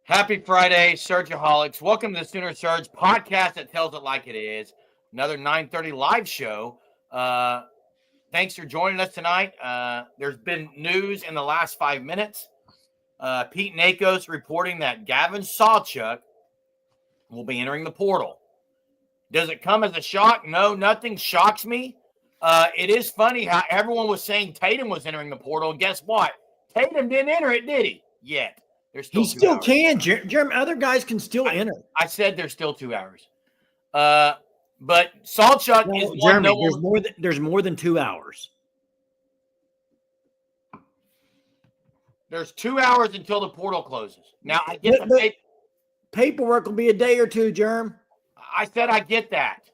Happy Friday, Surgeaholics. Welcome to the Sooner Surge podcast that tells it like it is. Another 9:30 live show. Thanks for joining us tonight. There's been news in the last 5 minutes. Pete Nakos reporting that Gavin Sawchuk will be entering the portal. Does it come as a shock? No, nothing shocks me. It is funny how everyone was saying Tatum was entering the portal. And guess what? Tatum didn't enter it, did he? Yet. He still can, Jeremy. Other guys can still enter. I said there's still 2 hours. But Sawchuk is one. Jeremy, there's more than 2 hours. There's 2 hours until the portal closes. Now I get the paperwork will be a day or two, Jerm. I said I get that.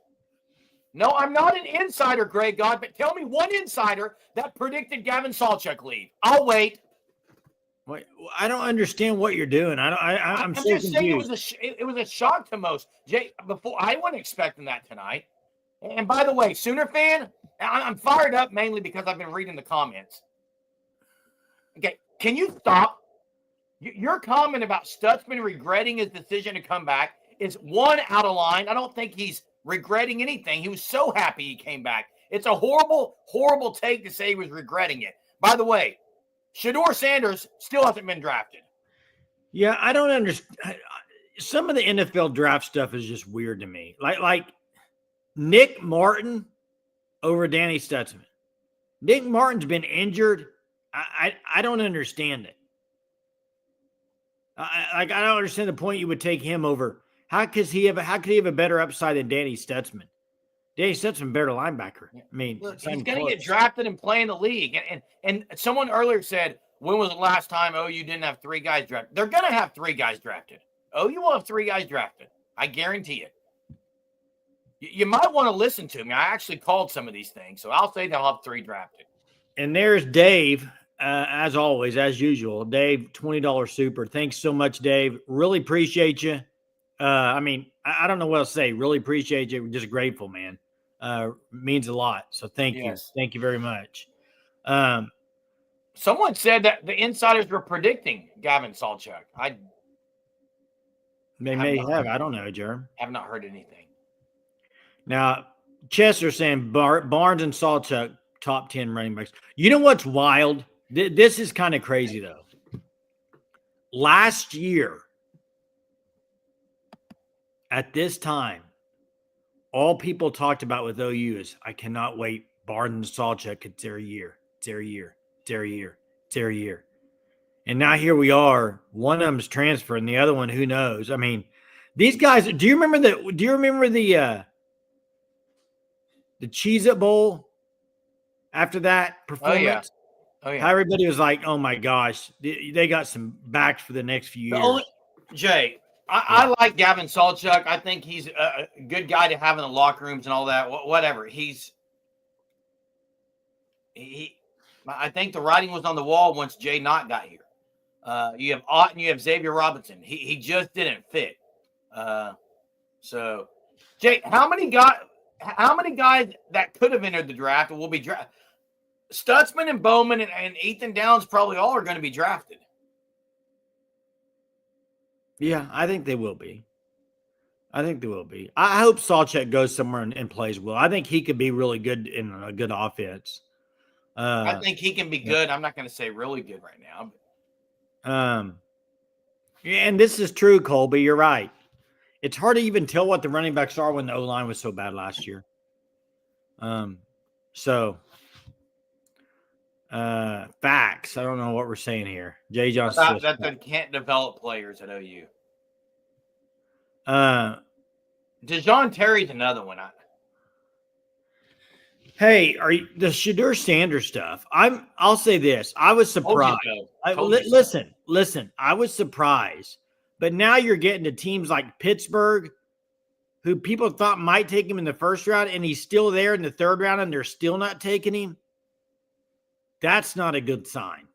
No, I'm not an insider, Greg God, but tell me one insider that predicted Gavin Sawchuk leave. I'll wait. Wait, I don't understand what you're doing. I'm so just confused. saying it was a shock to most. Jay, before I wasn't expecting that tonight. And by the way, Sooner fan, I'm fired up mainly because I've been reading the comments. Okay, can you stop? Your comment about Stutsman regretting his decision to come back is one out of line. I don't think he's regretting anything. He was so happy he came back. It's a horrible, horrible take to say he was regretting it. By the way, Shedeur Sanders still hasn't been drafted. Yeah, I don't understand. Some of the NFL draft stuff is just weird to me. Like Nick Martin over Danny Stutsman. Nick Martin's been injured. I don't understand it. I don't understand the point you would take him over. How could he have a better upside than Danny Stutsman? Danny Stutsman, better linebacker. I mean, look, he's going to get drafted and play in the league. And someone earlier said, when was the last time OU didn't have 3 guys drafted? They're going to have 3 guys drafted. OU will have 3 guys drafted. I guarantee it. You might want to listen to me. I actually called some of these things, so I'll say they'll have 3 drafted. And there's Dave, as always, as usual. Dave, $20 super. Thanks so much, Dave. Really appreciate you. I don't know what else to say. Really appreciate you. We're just grateful, man. Means a lot. So thank you. Thank you very much. Someone said that the insiders were predicting Gavin Sawchuk. They may have. I don't know, Jerm. Have not heard anything. Now, Chester saying Barnes and Sawchuk, top 10 running backs. You know what's wild? This is kind of crazy, though. Last year, at this time, all people talked about with OU is, I cannot wait. Barnes and Sawchuk, it's their year. It's their year. It's their year. It's their year. And now here we are. One of them's transferring. The other one, who knows? I mean, these guys. Do you remember the Cheez-It Bowl after that performance? Oh yeah. How everybody was like, "Oh my gosh, they got some backs for the next few years." Jay. I like Gavin Sawchuk. I think he's a good guy to have in the locker rooms and all that. Whatever. I think the writing was on the wall once Jay Knott got here. You have Ott and you have Xavier Robinson. He just didn't fit. So, Jay, how many guys that could have entered the draft will be drafted? Stutsman and Bowman and Ethan Downs probably all are going to be drafted. Yeah, I think they will be. I hope Sawchuk goes somewhere and plays well. I think he could be really good in a good offense. I think he can be good. I'm not going to say really good right now. And this is true, Colby. You're right. It's hard to even tell what the running backs are when the O-line was so bad last year. Facts. I don't know what we're saying here. Jay Johnson that they can't develop players at OU. DeJohn Terry's another one. Hey, the Shedeur Sanders stuff? I'll say this. I was surprised. Listen. I was surprised, but now you're getting to teams like Pittsburgh, who people thought might take him in the first round, and he's still there in the third round, and they're still not taking him. That's not a good sign.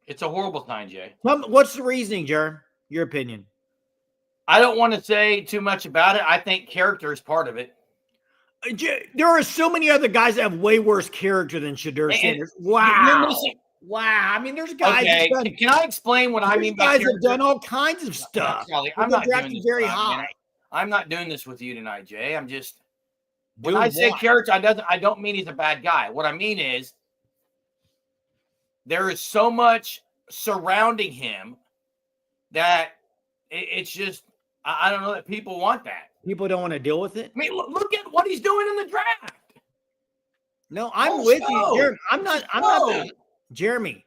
It's a horrible sign, Jay. What's the reasoning, Jer? Your opinion? I don't want to say too much about it. I think character is part of it. There are so many other guys that have way worse character than Shedeur Sanders. Wow. Wow. I mean, there's guys. Okay. Can I explain what I mean by guys have done all kinds of stuff. Charlie, I'm not doing this very high. I'm not doing this with you tonight, Jay. I'm just when I say character, I don't mean he's a bad guy. What I mean is there is so much surrounding him that it's just I don't know that people want that. People don't want to deal with it. I mean, look at what he's doing in the draft. No, I'm with you, Jeremy. I'm not that, Jeremy.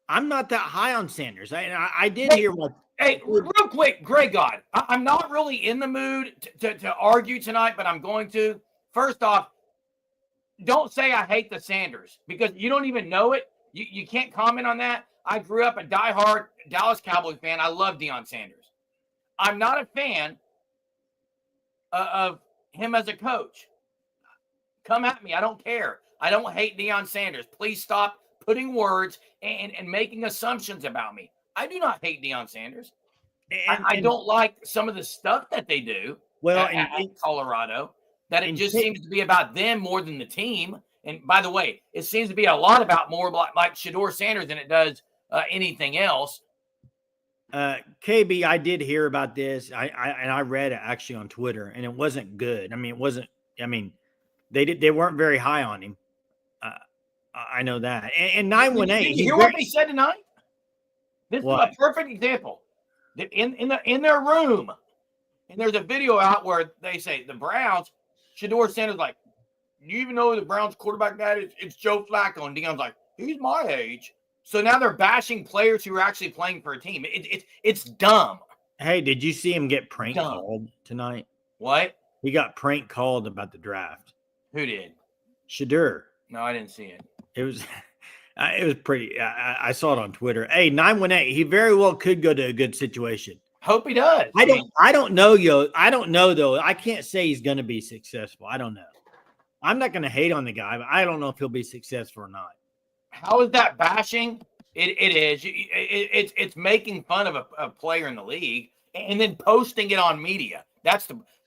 I'm not that high on Sanders. I did hear what. Hey, real quick, Greg God. I'm not really in the mood to argue tonight, but I'm going to. First off, don't say I hate the Sanders because you don't even know it. You can't comment on that. I grew up a diehard Dallas Cowboys fan. I love Deion Sanders. I'm not a fan of him as a coach. Come at me. I don't care. I don't hate Deion Sanders. Please stop putting words and making assumptions about me. I do not hate Deion Sanders. I don't like some of the stuff that they do in Colorado, that it just seems to be about them more than the team. And by the way, it seems to be a lot about more like Shedeur Sanders than it does anything else. KB, I did hear about this. I read it actually on Twitter, and it wasn't good. I mean, it wasn't. I mean, they weren't very high on him. I know that. And 918. You hear what they said tonight? This is a perfect example. In their room, and there's a video out where they say the Browns. Shedeur Sanders like, you even know who the Browns quarterback that is? It's Joe Flacco, and Deion's like, he's my age. So now they're bashing players who are actually playing for a team. It's dumb. Hey, did you see him get prank called tonight? What? He got prank called about the draft. Who did? Shedeur. No, I didn't see it. It was pretty. I saw it on Twitter. Hey, 918. He very well could go to a good situation. Hope he does. I don't know, I don't know though. I can't say he's going to be successful. I don't know. I'm not going to hate on the guy, but I don't know if he'll be successful or not. How is that bashing? It is. It's making fun of a player in the league and then posting it on media.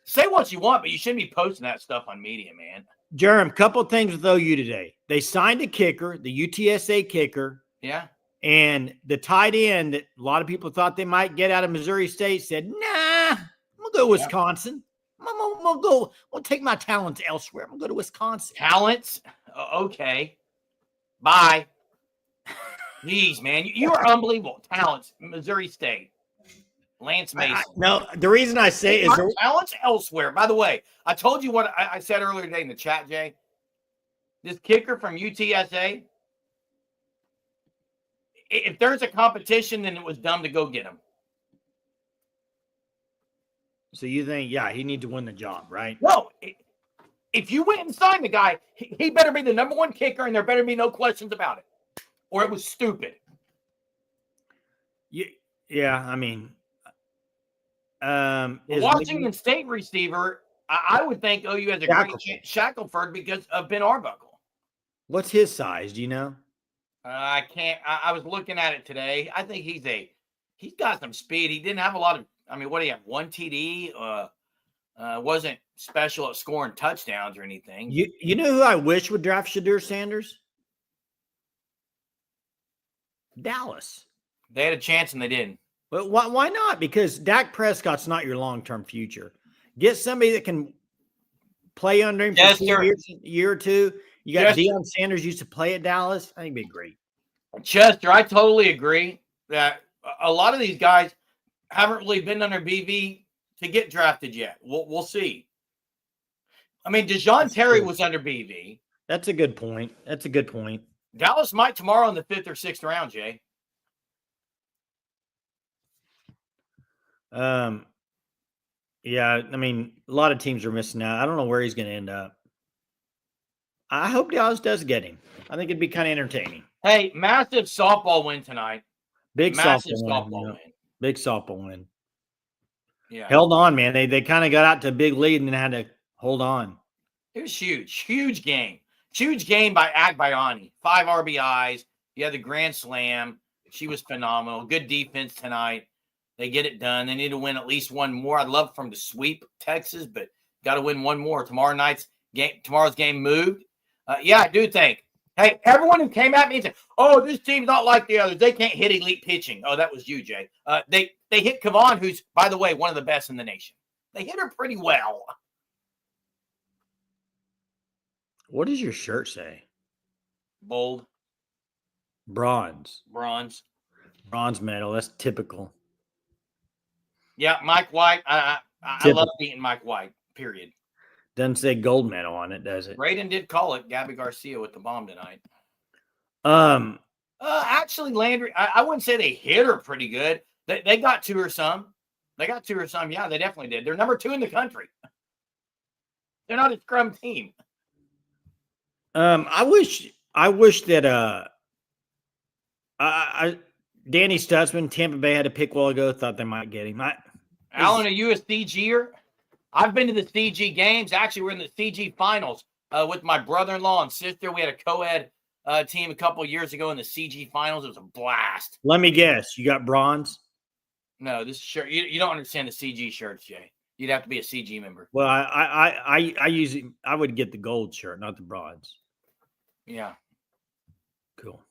Say what you want, but you shouldn't be posting that stuff on media, man. Jerem, couple things with OU today. They signed a kicker, the UTSA kicker. Yeah. And the tight end that a lot of people thought they might get out of Missouri State said, nah, I'm going to go to Wisconsin. We'll take my talents elsewhere. I'm going to go to Wisconsin. Talents? Okay. Bye. Jeez, man. You are unbelievable. Talents. Missouri State. Lance Mason. No, the reason I say is talents elsewhere. By the way, I told you what I said earlier today in the chat, Jay. This kicker from UTSA, if there's a competition, then it was dumb to go get him. So you think, he needs to win the job, right? No. If you went and signed the guy, he better be the number one kicker, and there better be no questions about it, or it was stupid. Yeah, I mean, Washington State receiver, I would think OU has a great chance, Shackelford, because of Ben Arbuckle. What's his size? Do you know? I can't. I was looking at it today. I think he's got some speed. He didn't have a lot of. I mean, what do you have? One TD. Wasn't special at scoring touchdowns or anything. You know who I wish would draft Shedeur Sanders? Dallas. They had a chance and they didn't. But why not? Because Dak Prescott's not your long-term future. Get somebody that can play under him for 2 years, a year or two. You got Deion Sanders used to play at Dallas. I think it'd be great. Chester, I totally agree that a lot of these guys haven't really been under BV to get drafted yet. We'll see. I mean, DeJohn Terry was under BV. That's a good point. Dallas might tomorrow in the 5th or 6th round, Jay. Yeah, I mean, a lot of teams are missing out. I don't know where he's going to end up. I hope Dallas does get him. I think it'd be kind of entertaining. Hey, massive softball win tonight. Big softball win. Big softball win. Yeah. Held on, man. They kind of got out to a big lead and then had to hold on. It was huge. Huge game. Huge game by Agbayani. 5 RBIs. You had the grand slam. She was phenomenal. Good defense tonight. They get it done. They need to win at least one more. I'd love for them to sweep Texas, but got to win one more. Tomorrow's game moved. I do think Hey, everyone who came at me and said, "Oh, this team's not like the others. They can't hit elite pitching." Oh, that was you, Jay. They hit Kavon, who's, by the way, one of the best in the nation. They hit her pretty well. What does your shirt say? Bold. Bronze. Bronze. Bronze medal. That's typical. Yeah, Mike White. I love beating Mike White, period. Doesn't say gold medal on it, does it? Braden did call it Gabby Garcia with the bomb tonight. Actually, Landry, I wouldn't say they hit her pretty good. They got to her some. Yeah, they definitely did. They're number 2 in the country. They're not a scrum team. I wish that Danny Stutsman, Tampa Bay had a pick a while ago. Thought they might get him. Alan, are you a CG'er? I've been to the CG games. Actually, we're in the CG finals with my brother-in-law and sister. We had a co-ed team a couple of years ago in the CG finals. It was a blast. Let me guess. You got bronze? No, this shirt. You don't understand the CG shirts, Jay. You'd have to be a CG member. Well, I usually I would get the gold shirt, not the bronze. Yeah. Cool.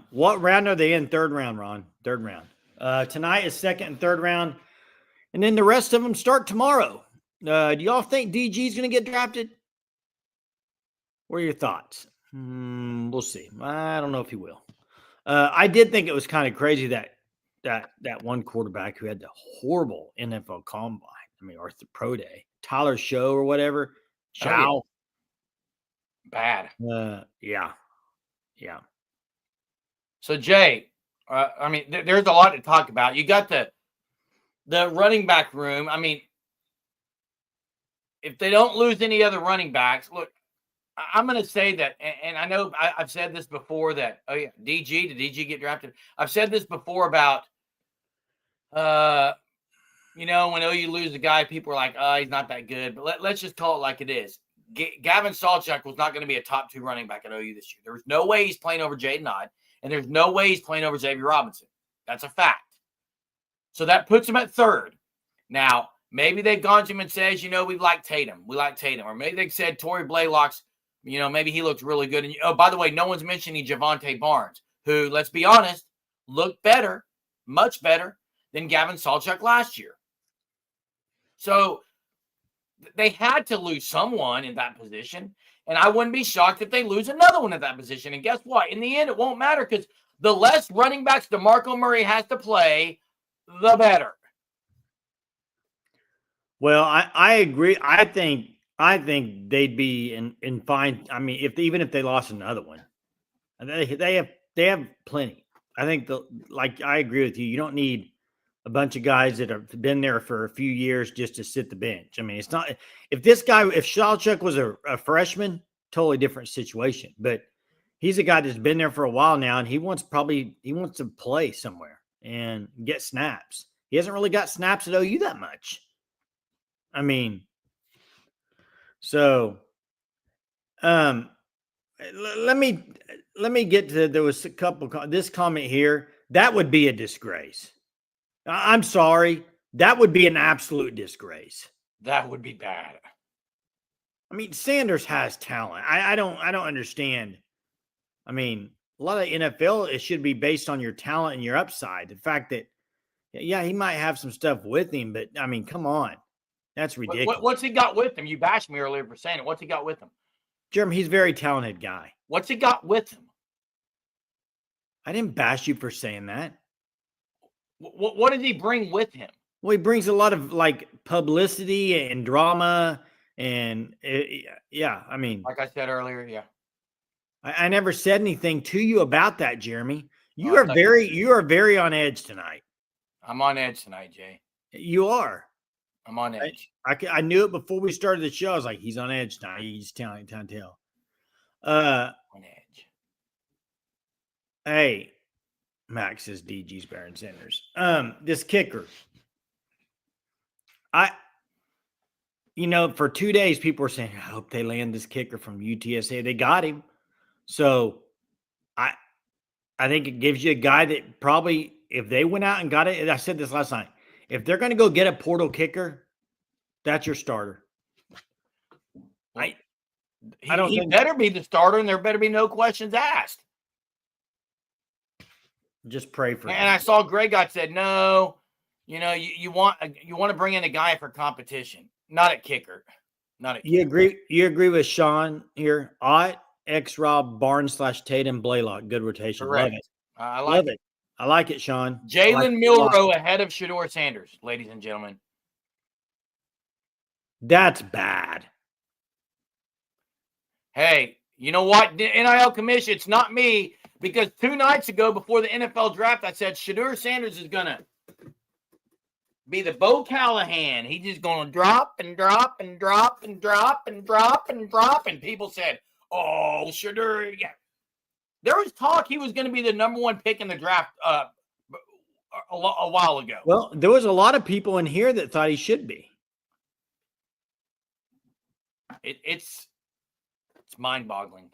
What round are they in? Third round, Ron. Third round. Tonight is second and third round. And then the rest of them start tomorrow. Do y'all think DG is going to get drafted? What are your thoughts? We'll see. I don't know if he will. I did think it was kind of crazy that one quarterback who had the horrible NFL combine. I mean, or the pro day, Tyler Show or whatever. Chow. Bad. Yeah. So Jay, I mean, there's a lot to talk about. You got the running back room. I mean, if they don't lose any other running backs, look, I'm going to say that, and I know I've said this before that, oh yeah, did DG get drafted? I've said this before about, when OU lose a guy, people are like, oh, he's not that good. But let's just call it like it is. Gavin Sawchuk was not going to be a top 2 running back at OU this year. There was no way he's playing over Jaden Odd, and there's no way he's playing over Xavier Robinson. That's a fact. So that puts him at 3rd. Now, maybe they've gone to him and says, we like Tatum. Or maybe they said Torrey Blaylock's, maybe he looks really good. And, by the way, no one's mentioning Javonte Barnes, who, let's be honest, looked better, much better than Gavin Sawchuk last year. So they had to lose someone in that position. And I wouldn't be shocked if they lose another one at that position. And guess what? In the end, it won't matter because the less running backs DeMarco Murray has to play, the better. Well, I agree. I think they'd be in fine. I mean, even if they lost another one, they have plenty. I think I agree with you. You don't need a bunch of guys that have been there for a few years just to sit the bench. I mean, it's not if Sawchuk was a freshman, totally different situation. But he's a guy that's been there for a while now, and he wants to play somewhere and get snaps. He hasn't really got snaps at OU that much. I mean, so let me get to, there was a couple, this comment here, that would be a disgrace. I'm sorry. That would be an absolute disgrace. That would be bad. I mean, Sanders has talent. I don't understand. I mean, a lot of NFL, it should be based on your talent and your upside. The fact that, yeah, he might have some stuff with him, but I mean, come on. That's ridiculous. What's he got with him? You bashed me earlier for saying it. What's he got with him? Jeremy, he's a very talented guy. What's he got with him? I didn't bash you for saying that. What did he bring with him? Well, he brings a lot of publicity and drama, and yeah, I mean, like I said earlier, yeah. I never said anything to you about that, Jeremy. You are very on edge tonight. I'm on edge tonight, Jay. You are. I'm on edge. I knew it before we started the show. I was like, he's on edge tonight. He's telling tell. On edge. Hey, Max says DG's better than Sanders. This kicker. For 2 days, people were saying, I hope they land this kicker from UTSA. They got him. So I think it gives you a guy that probably, if they went out and got it, I said this last night, if they're going to go get a portal kicker, that's your starter. He better be the starter, and there better be no questions asked. Just pray for him. And I saw Greg got said, no, you want to bring in a guy for competition, not at kicker. Not at kicker. You agree with Sean here? Ott, X-Rob, Barnes / Tatum, Blaylock. Good rotation. Correct. Love it. I like it. I like it, Sean. Jalen Milroe ahead of Shedeur Sanders, ladies and gentlemen. That's bad. Hey, you know what? The NIL commission, it's not me, because 2 nights ago before the NFL draft, I said Shedeur Sanders is going to be the Bo Callahan. He's just going to drop and drop and drop and drop and drop and drop. And people said, oh, Shedeur. Yeah. There was talk he was going to be the number 1 pick in the draft a while ago. Well, there was a lot of people in here that thought he should be. It's mind-boggling.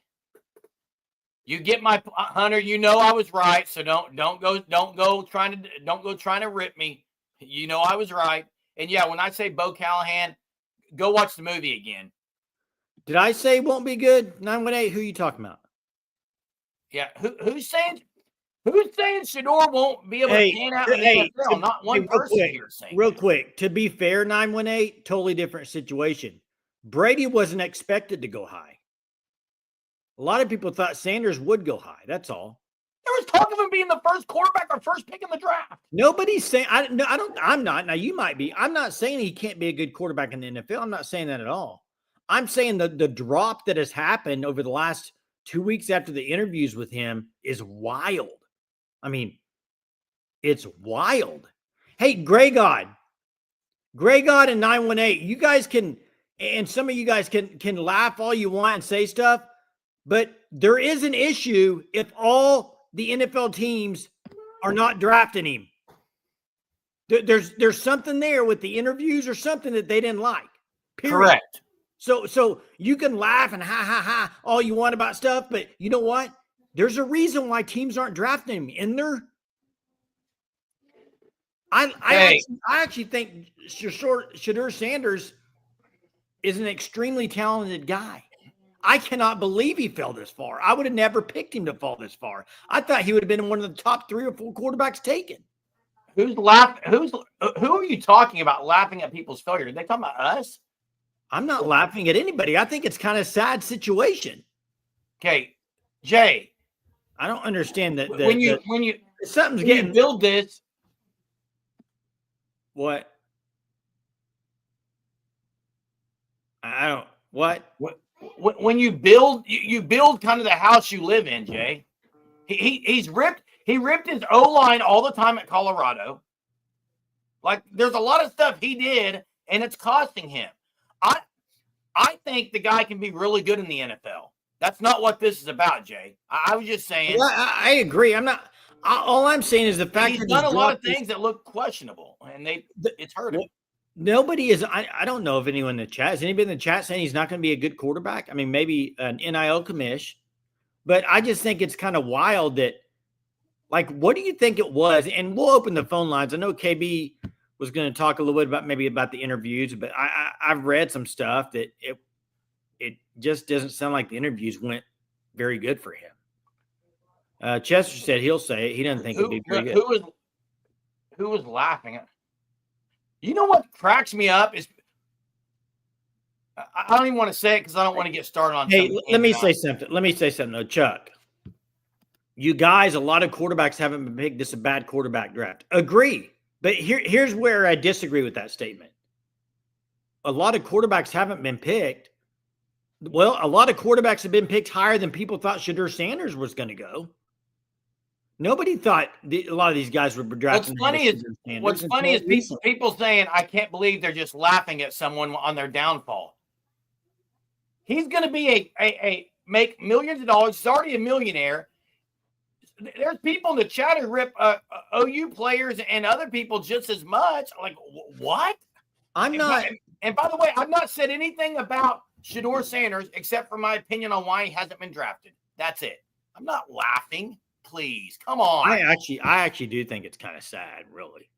You get my Hunter. I was right. So don't go trying to rip me. I was right. And yeah, when I say Bo Callahan, go watch the movie again. Did I say won't be good? 918. Who are you talking about? Yeah, who's saying Shedeur won't be able to pan out in the NFL? Not one person here saying. Real quick, to be fair, 918, totally different situation. Brady wasn't expected to go high. A lot of people thought Sanders would go high. That's all. There was talk of him being the first quarterback or first pick in the draft. Nobody's saying. I'm not. Now you might be. I'm not saying he can't be a good quarterback in the NFL. I'm not saying that at all. I'm saying the drop that has happened over the last 2 weeks after the interviews with him is wild. I mean, it's wild. Hey, Greg God and 918, you guys can. And some of you guys can laugh all you want and say stuff, but there is an issue if all the NFL teams are not drafting him. There's something there with the interviews or something that they didn't like. Period. Correct. So you can laugh and ha all you want about stuff, but you know what? There's a reason why teams aren't drafting him. And I actually think Shedeur Sanders is an extremely talented guy. I cannot believe he fell this far. I would have never picked him to fall this far. I thought he would have been one of the top 3 or 4 quarterbacks taken. Who are you talking about laughing at people's failure? Are they talking about us? I'm not laughing at anybody. I think it's kind of a sad situation. Okay, Jay. I don't understand that. When you build this. What? I don't. What? When you build kind of the house you live in, Jay. He ripped his O-line all the time at Colorado. Like, there's a lot of stuff he did, and it's costing him. I think the guy can be really good in the NFL. That's not what this is about, Jay. I was just saying. Well, I agree. I'm not. All I'm saying is the fact he's done a lot of things that look questionable, and it's hurt him. Nobody is. I don't know if anyone in the chat is anybody in the chat saying he's not going to be a good quarterback. I mean, maybe an NIL commish, but I just think it's kind of wild that, like, what do you think it was? And we'll open the phone lines. I know KB was going to talk a little bit about the interviews, but I've read some stuff that it just doesn't sound like the interviews went very good for him. Chester said he'll say it. He doesn't think it'd be very good. Who was laughing at? You know what cracks me up is I don't even want to say it because I don't want to get started on. Hey, let me say something. Though, Chuck. You guys, a lot of quarterbacks haven't been picked. This is a bad quarterback draft. Agree, but here's where I disagree with that statement. A lot of quarterbacks haven't been picked. Well, a lot of quarterbacks have been picked higher than people thought Shedeur Sanders was going to go. Nobody thought a lot of these guys were drafting. What's funny is people saying, I can't believe they're just laughing at someone on their downfall. He's going to be make millions of dollars. He's already a millionaire. There's people in the chat who rip OU players and other people just as much. Like, what? And by the way, I've not said anything about Shedeur Sanders except for my opinion on why he hasn't been drafted. That's it. I'm not laughing. Please, come on. I actually do think it's kind of sad, really.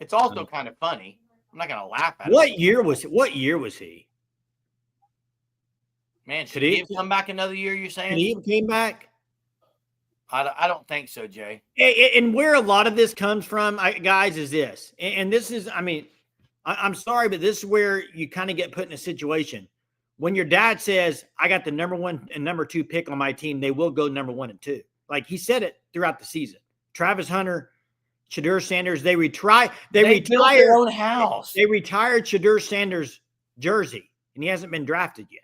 It's also kind of funny. I'm not going to laugh at it. What year was he? Man, should he have come back another year, you're saying? Should he have came back? I don't think so, Jay. And where a lot of this comes from, guys, is this. And this is, I mean, I'm sorry, but this is where you kind of get put in a situation. When your dad says, I got the number 1 and number 2 pick on my team, they will go number 1 and 2. Like he said it throughout the season. Travis Hunter, Shedeur Sanders, they built their own house. They retired Shedeur Sanders' jersey, and he hasn't been drafted yet.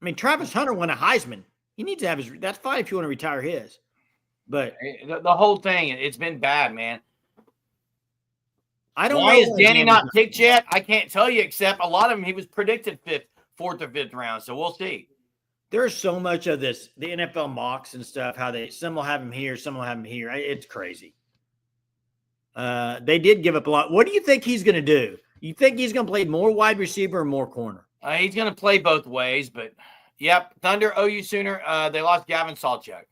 I mean, Travis Hunter won a Heisman. He needs to have his – that's fine if you want to retire his. But the whole thing, it's been bad, man. I don't Why know. Is Danny not picked yet? I can't tell you, except a lot of them he was predicted 4th or 5th round, so we'll see. There's so much of this, the NFL mocks and stuff, how some will have him here, some will have him here. It's crazy. They did give up a lot. What do you think he's going to do? You think he's going to play more wide receiver or more corner? He's going to play both ways, but yep, Thunder, OU Sooner, they lost Gavin Sawchuk.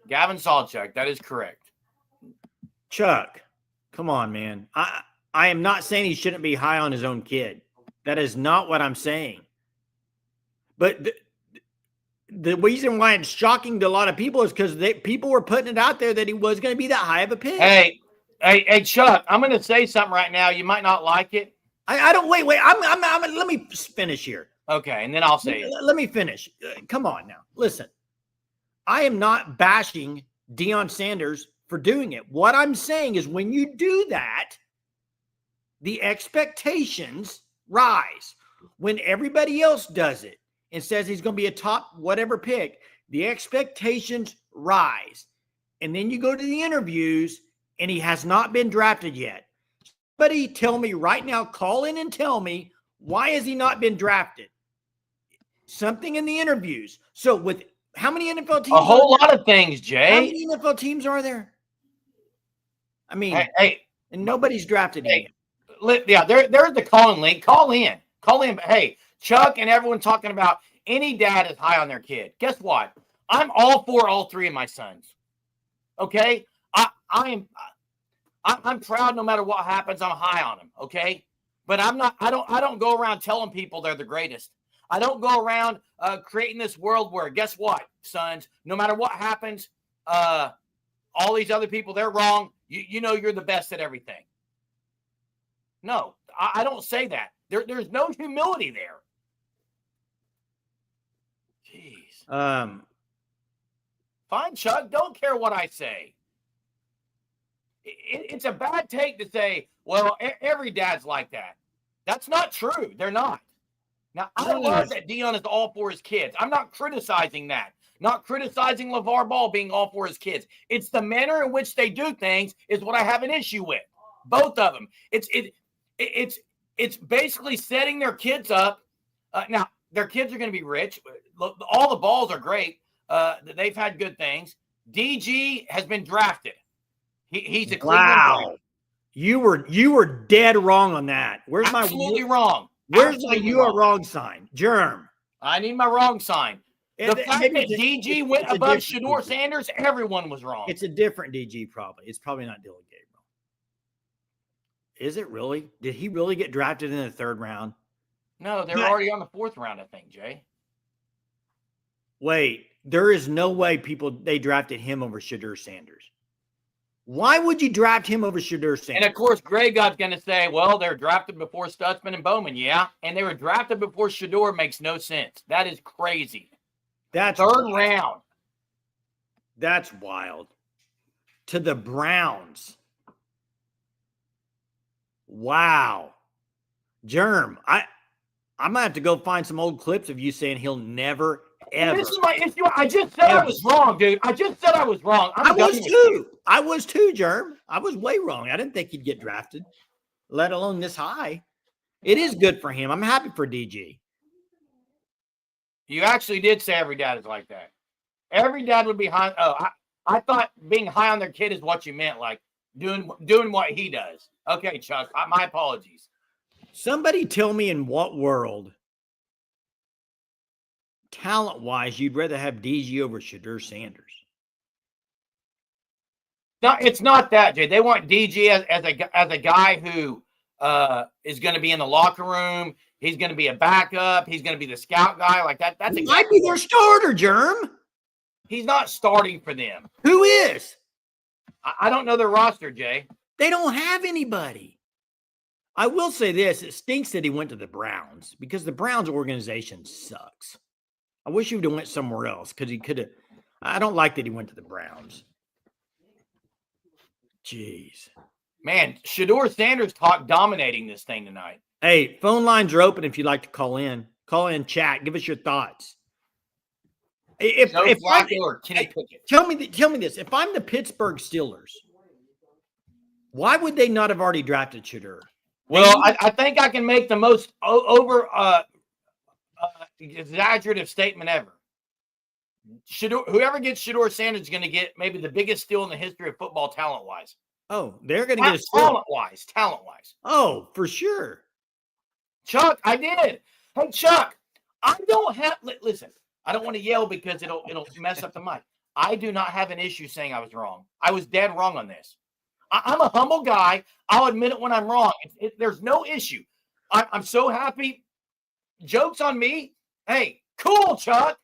Gavin Sawchuk, that is correct. Chuck, come on, man. I am not saying he shouldn't be high on his own kid. That is not what I'm saying. But the reason why it's shocking to a lot of people is because people were putting it out there that he was going to be that high of a pick. Hey, Chuck, I'm going to say something right now. You might not like it. I don't wait. Let me finish here. Okay, and then I'll say it. Let me finish. Come on now. Listen, I am not bashing Deion Sanders for doing it. What I'm saying is when you do that, the expectations rise. When everybody else does it and says he's going to be a top whatever pick, the expectations rise. And then you go to the interviews and he has not been drafted yet. Somebody tell me right now, call in and tell me, why has he not been drafted? Something in the interviews. So with how many NFL teams? A whole lot of things, Jay. How many NFL teams are there? I mean, and nobody's drafted him. Yeah, there's the calling link. Call in. Hey, Chuck and everyone talking about any dad is high on their kid. Guess what? I'm all for all 3 of my sons. Okay? I'm proud no matter what happens, I'm high on them, okay? But I don't go around telling people they're the greatest. I don't go around creating this world where, guess what, sons, no matter what happens, all these other people, they're wrong. You know you're the best at everything. No, I don't say that. There's no humility there. Jeez. Fine, Chuck. Don't care what I say. It's a bad take to say, well, every dad's like that. That's not true. They're not. Now, I love that Deion is all for his kids. I'm not criticizing that. Not criticizing LeVar Ball being all for his kids. It's the manner in which they do things is what I have an issue with. Both of them. It's basically setting their kids up. Now, their kids are going to be rich. All the balls are great. They've had good things. DG has been drafted. He's a Cleveland player. You were dead wrong on that. Where's Absolutely wrong. Where's my you are wrong sign? Germ. I need my wrong sign. The fact that DG went above Shedeur Sanders, everyone was wrong. It's a different DG probably. It's probably not Dylan Gabriel. Is it really? Did he really get drafted in the 3rd round? No, they're already on the 4th round, I think, Jay. Wait, there is no way they drafted him over Shedeur Sanders. Why would you draft him over Shedeur Sanders? And, of course, Greg God's going to say, well, they're drafted before Stutsman and Bowman. Yeah, and they were drafted before Shedeur. Makes no sense. That is crazy. That's 3rd round. That's wild. To the Browns. Wow. Germ, I'm going to have to go find some old clips of you saying he'll never, ever. This is my issue. I just said I was wrong, dude. I just said I was wrong. I was too, Germ. I was way wrong. I didn't think he'd get drafted, let alone this high. It is good for him. I'm happy for DG. You actually did say every dad is like that. Every dad would be high. Oh, I thought being high on their kid is what you meant, like doing what he does. Okay, Chuck, my apologies. Somebody tell me in what world, talent-wise, you'd rather have DG over Shedeur Sanders? No, it's not that, Jay. They want DG as a guy who is going to be in the locker room. He's going to be a backup. He's going to be the scout guy. Like that. That's he might be their starter, Germ. He's not starting for them. Who is? I don't know their roster, Jay. They don't have anybody. I will say this. It stinks that he went to the Browns because the Browns organization sucks. I wish he would have went somewhere else because he could have. I don't like that he went to the Browns. Jeez. Man, Shedeur Sanders dominating this thing tonight. Hey, phone lines are open if you'd like to call in. Call in, chat. Give us your thoughts. If tell me this. If I'm the Pittsburgh Steelers, why would they not have already drafted Shedeur? Well, I think I can make the most exaggerative statement ever. Whoever gets Shedeur Sanders is going to get maybe the biggest steal in the history of football, talent-wise. Oh, they're going to get a steal. Talent-wise. Oh, for sure. Chuck, I did. Hey, Chuck, I don't have. Listen, I don't want to yell because it'll mess up the mic. I do not have an issue saying I was wrong. I was dead wrong on this. I'm a humble guy. I'll admit it when I'm wrong. There's no issue. I'm so happy. Joke's on me. Hey, cool, Chuck.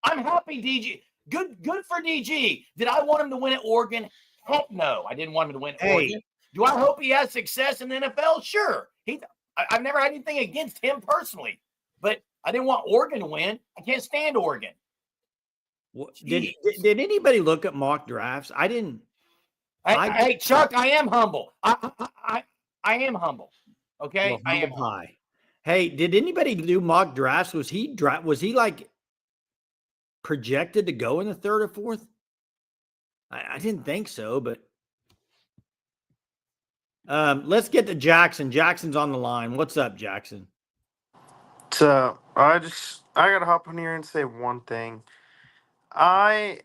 I'm happy, DG. Good for DG. Did I want him to win at Oregon? Heck no. I didn't want him to win at Oregon. Do I hope he has success in the NFL? Sure. I've never had anything against him personally, but I didn't want Oregon to win. I can't stand Oregon. Did anybody look at mock drafts? I didn't. Hey, Chuck, I am humble. I am humble. Okay, well, I am high. Hey, did anybody do mock drafts? Was he like projected to go in the third or fourth? I didn't think so, but let's get to Jackson. Jackson's on the line. What's up, Jackson? So I gotta hop on here and say one thing. I'm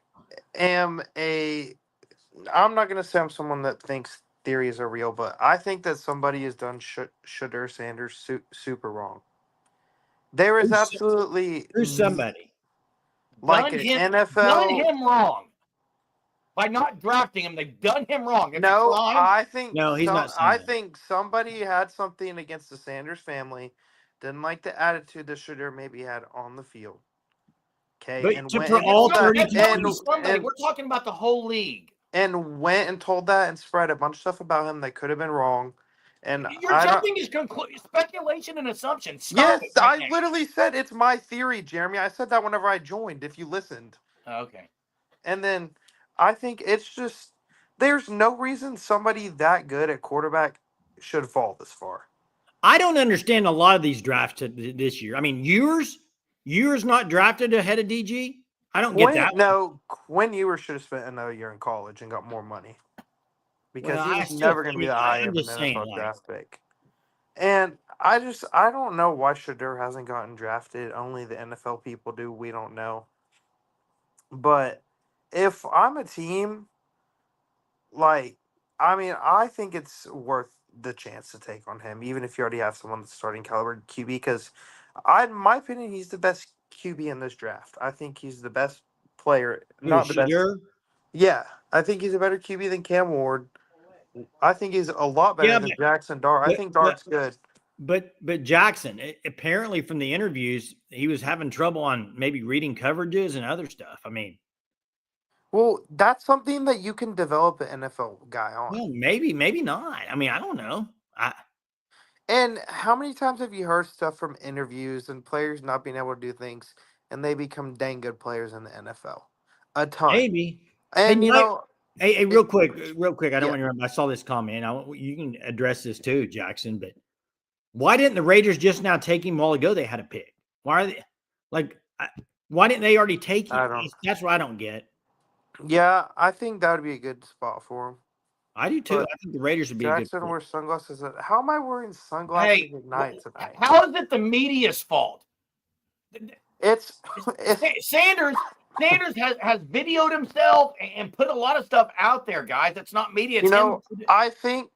not gonna say I'm someone that thinks theories are real, but I think that somebody has done Shedeur Sanders super wrong. There is absolutely somebody like an NFL done him wrong by not drafting him. They've done him wrong. He's not. I that. think somebody had something against the Sanders family. Didn't like the attitude that Shedeur maybe had on the field. Okay, but we're talking about the whole league. And went and told that and spread a bunch of stuff about him that could have been wrong. And you're jumping his speculation and assumption. I literally said it's my theory, Jeremy. I said that whenever I joined, if you listened. Okay. And then I think it's just there's no reason somebody that good at quarterback should fall this far. I don't understand a lot of these drafts this year. I mean, Ewers not drafted ahead of DG. I don't get that. No, Quinn Ewers should have spent another year in college and got more money because he was never going to be the high of an NFL draft pick. And I don't know why Shedeur hasn't gotten drafted. Only the NFL people do. We don't know. But if I'm a team, I think it's worth the chance to take on him, even if you already have someone that's starting caliber QB. Because, in my opinion, he's the best QB in this draft. I think he's the best player. Not the best. Yeah, I think he's a better QB than Cam Ward. I think he's a lot better than Jackson Dart. I think Dart's good. But Jackson, apparently from the interviews, he was having trouble on maybe reading coverages and other stuff. I mean, well, that's something that you can develop an NFL guy on. Well, maybe not. I mean, I don't know. And how many times have you heard stuff from interviews and players not being able to do things, and they become dang good players in the NFL? A ton. Maybe. And hey, real quick. I don't want to remember. I saw this comment. You can address this too, Jackson. But why didn't the Raiders just now take him while ago? They had a pick. Why are they why didn't they already take him? That's what I don't get. Yeah, I think that would be a good spot for him. I do too. I think the Raiders would be a good Jackson wears sunglasses. How am I wearing sunglasses at night tonight? How is it the media's fault? It's Sanders has videoed himself and put a lot of stuff out there, guys. That's not media. I think,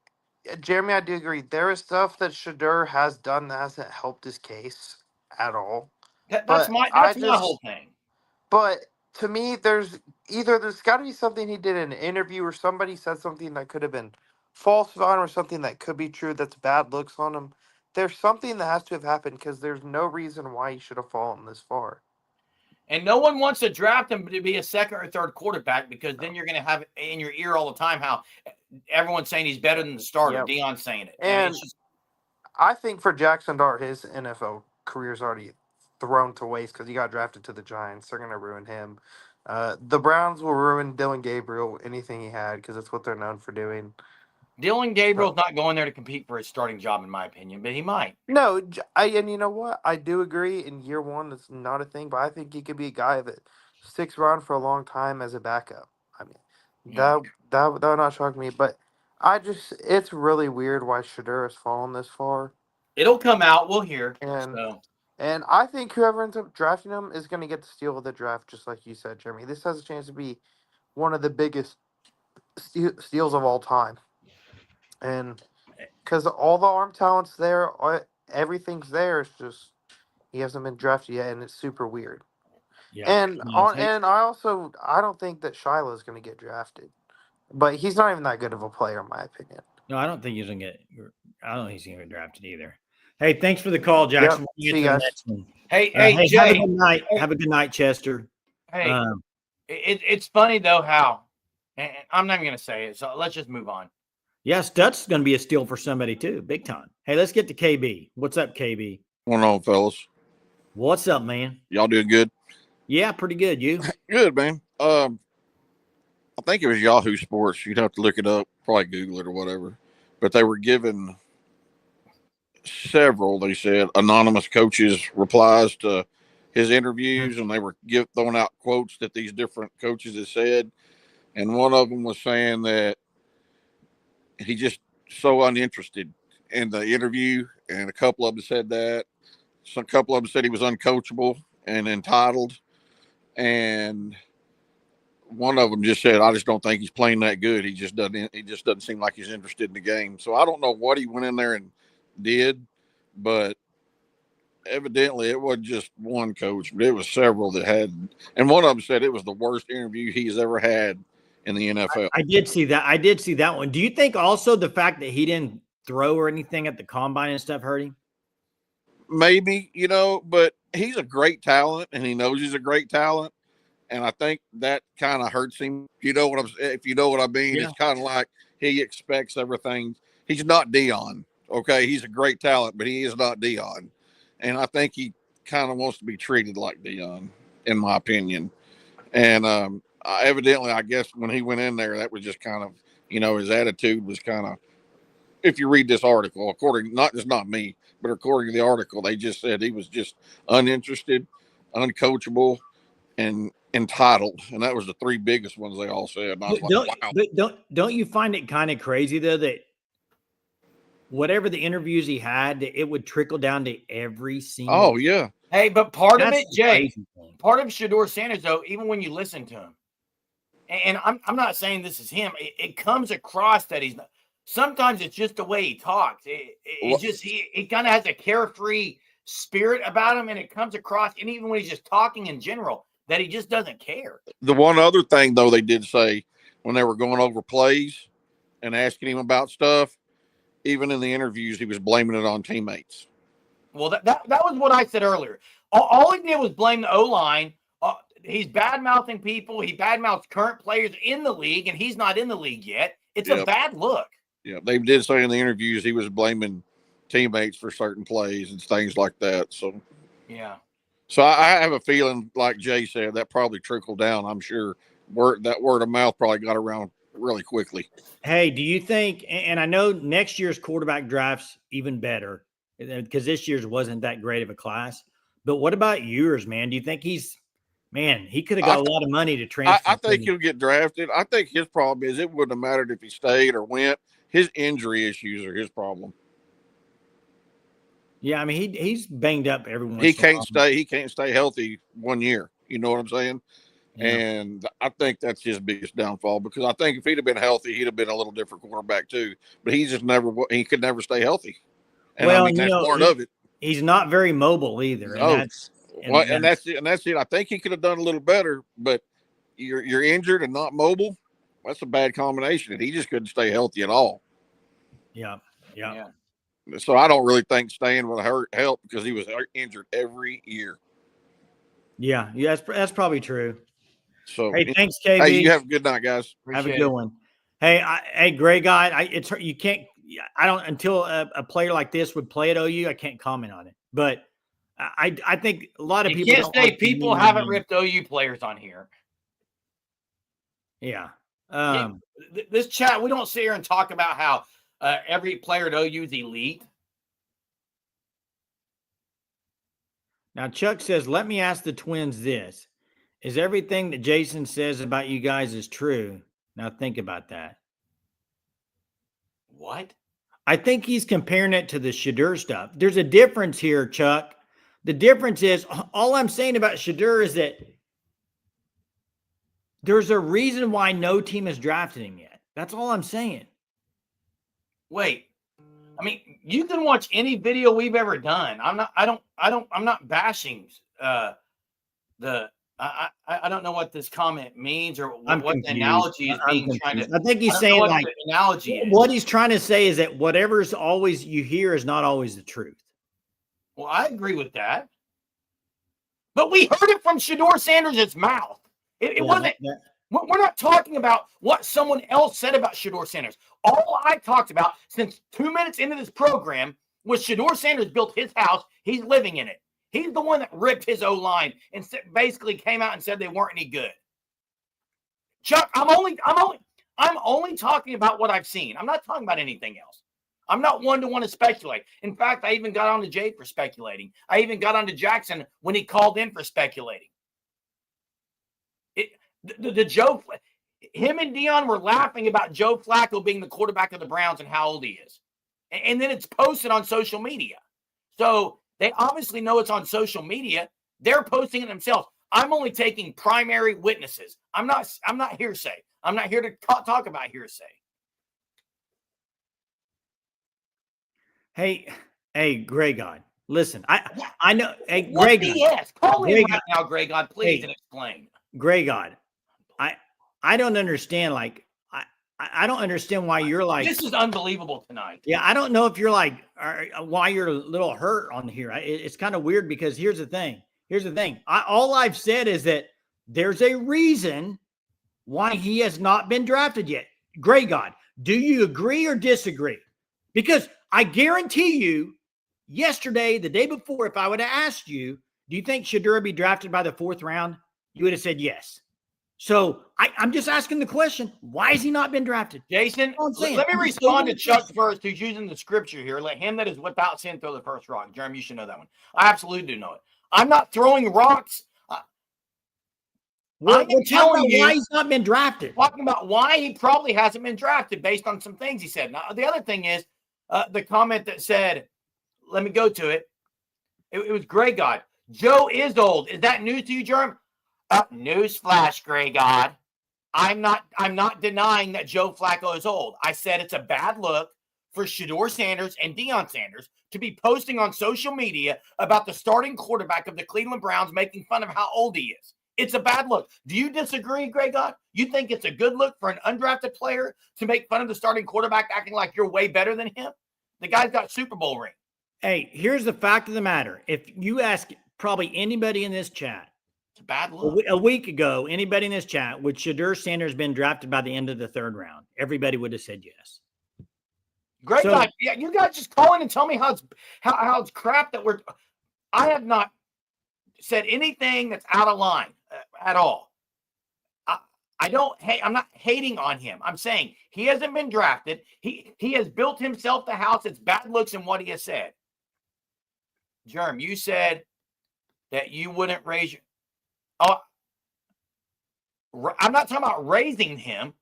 Jeremy, I do agree. There is stuff that Shedeur has done that hasn't helped his case at all. That's my whole thing. But to me, there's got to be something he did in an interview or somebody said something that could have been falsified or something that could be true that's bad looks on him. There's something that has to have happened because there's no reason why he should have fallen this far. And no one wants to draft him to be a second or third quarterback because then you're going to have in your ear all the time how everyone's saying he's better than the starter. Yep. Deion's saying it. And I think for Jackson Dart, his NFL career's already thrown to waste because he got drafted to the Giants. They're going to ruin him. The Browns will ruin Dylan Gabriel, anything he had, because that's what they're known for doing. Dylan Gabriel's not going there to compete for his starting job, in my opinion, but he might. No, and you know what? I do agree. In year one, it's not a thing, but I think he could be a guy that sticks around for a long time as a backup. I mean, that would not shock me, but it's really weird why Shedeur has fallen this far. It'll come out. We'll hear. And I think whoever ends up drafting him is going to get the steal of the draft, just like you said, Jeremy. This has a chance to be one of the biggest steals of all time. And because all the arm talent's there, everything's there. It's just he hasn't been drafted yet, and it's super weird. Yeah. And I don't think that Shiloh's going to get drafted, but he's not even that good of a player, in my opinion. No, I don't think he's going to get. I don't think he's going to get drafted either. Hey, thanks for the call, Jackson. Yep. See you guys. Hey, Jay. Have a good night. Have a good night, Chester. Hey, it's funny though how, and I'm not even going to say it, so let's just move on. Yeah, Stutz is going to be a steal for somebody too, big time. Hey, let's get to KB. What's up, KB? What's going on, fellas? What's up, man? Y'all doing good? Yeah, pretty good. You? Good, man. I think it was Yahoo Sports. You'd have to look it up, probably Google it or whatever. But they were given several, they said, anonymous coaches' replies to his interviews, and they were throwing out quotes that these different coaches had said. And one of them was saying that he just so uninterested in the interview, and a couple of them said that. A couple of them said he was uncoachable and entitled, and one of them just said, "I just don't think he's playing that good. He just doesn't seem like he's interested in the game." So I don't know what he went in there and did, but evidently it wasn't just one coach, but it was several that had, and one of them said it was the worst interview he's ever had in the NFL. I did see that one. Do you think also the fact that he didn't throw or anything at the combine and stuff hurt him? Maybe, but he's a great talent, and he knows he's a great talent, and I think that kind of hurts him. If you know what I mean, yeah. It's kind of like he expects everything. He's not Deion, okay? He's a great talent, but he is not Deion, and I think he kind of wants to be treated like Deion, in my opinion, and evidently, I guess when he went in there, that was just kind of, his attitude was kind of, if you read this article, not me, but according to the article, they just said he was just uninterested, uncoachable, and entitled. And that was the three biggest ones they all said. And I was like, wow. But don't you find it kind of crazy, though, that whatever the interviews he had, it would trickle down to every single. Oh, yeah. Hey, but part of it, Jay, part of Shedeur Sanders, though, even when you listen to him, and I'm not saying this is him, it comes across that he's not. Sometimes it's just the way he talks. He kind of has a carefree spirit about him, and it comes across, and even when he's just talking in general, that he just doesn't care. The one other thing, though, they did say when they were going over plays and asking him about stuff, even in the interviews, he was blaming it on teammates. Well, that was what I said earlier. All he did was blame the O-line. He's bad-mouthing people. He bad-mouths current players in the league, and he's not in the league yet. It's a bad look. Yeah, they did say in the interviews he was blaming teammates for certain plays and things like that. So, yeah. So I have a feeling, like Jay said, that probably trickled down. I'm sure that word of mouth probably got around really quickly. Hey, do you think, and I know next year's quarterback draft's even better because this year's wasn't that great of a class, but what about yours, man? Do you think he could have got a lot of money to transfer? I think he'll get drafted. I think his problem is it wouldn't have mattered if he stayed or went. His injury issues are his problem. Yeah, I mean he's banged up every once. He can't stay healthy 1 year. You know what I'm saying? Yeah. And I think that's his biggest downfall, because I think if he'd have been healthy, he'd have been a little different quarterback too. But he could never stay healthy. And that's part of it. He's not very mobile either. And that's it. I think he could have done a little better, but you're injured and not mobile. That's a bad combination. And he just couldn't stay healthy at all. Yeah. So I don't really think Stan would help because he was injured every year. Yeah, that's probably true. So hey, thanks, KB. Hey, you have a good night, guys. Have a good one. Hey, great guy. You can't. I don't until a player like this would play at OU. I can't comment on it, but I think a lot of people can't say people haven't ripped OU players on here. Yeah. This chat, we don't sit here and talk about how every player at OU is elite. Now, Chuck says, let me ask the Twins this. Is everything that Jason says about you guys is true? Now, think about that. What? I think he's comparing it to the Shedeur stuff. There's a difference here, Chuck. The difference is, all I'm saying about Shedeur is that there's a reason why no team has drafted him yet. That's all I'm saying. Wait. I mean, you can watch any video we've ever done. I'm not bashing I don't know what this comment means or what the analogy is being trying to. I think he's saying like the analogy is. What he's trying to say is that whatever's always you hear is not always the truth. Well, I agree with that. But we heard it from Shedeur Sanders' mouth. It wasn't. We're not talking about what someone else said about Shedeur Sanders. All I talked about since 2 minutes into this program was Shedeur Sanders built his house. He's living in it. He's the one that ripped his O-line and basically came out and said they weren't any good. Chuck, I'm only talking about what I've seen. I'm not talking about anything else. I'm not one to want to speculate. In fact, I even got on to Jay for speculating. I even got on to Jackson when he called in for speculating. Him and Dion were laughing about Joe Flacco being the quarterback of the Browns and how old he is. And then it's posted on social media. So they obviously know it's on social media. They're posting it themselves. I'm only taking primary witnesses. I'm not hearsay. I'm not here to talk about hearsay. Hey, Grey God. Listen, I know. Hey, Grey God. Yes, call in right now, Grey God, please, and explain. Grey God. I don't understand. Like, I don't understand why you're like. This is unbelievable tonight. Yeah, I don't know if you're like why you're a little hurt on here. It's kind of weird because here's the thing. All I've said is that there's a reason why he has not been drafted yet. Grey God, do you agree or disagree? Because I guarantee you, yesterday, the day before, if I would have asked you, do you think Shedeur would be drafted by the 4th round? You would have said yes. So I'm just asking the question, why has he not been drafted? Jason, let me respond to Chuck first, who's using the scripture here. Let him that is without sin throw the first rock. Jeremy, you should know that one. I absolutely do know it. I'm not throwing rocks. We're telling you why he's not been drafted. Talking about why he probably hasn't been drafted based on some things he said. Now, the other thing is the comment that said, let me go to it. It was Grey God. Joe is old. Is that news to you, Jerm? Newsflash, Grey God. I'm not denying that Joe Flacco is old. I said it's a bad look for Shedeur Sanders and Deion Sanders to be posting on social media about the starting quarterback of the Cleveland Browns making fun of how old he is. It's a bad look. Do you disagree, Grey God? You think it's a good look for an undrafted player to make fun of the starting quarterback acting like you're way better than him? The guy's got Super Bowl ring. Hey, here's the fact of the matter. If you ask probably anybody in this chat, it's a bad look. A week ago, anybody in this chat, would Shedeur Sanders been drafted by the end of the 3rd round? Everybody would have said yes. Great guy. Yeah, you guys just call in and tell me how it's crap that I have not said anything that's out of line at all. I'm not hating on him. I'm saying he hasn't been drafted. He has built himself the house. It's bad looks in what he has said. Jerm, you said that you wouldn't raise your. Oh, I'm not talking about raising him.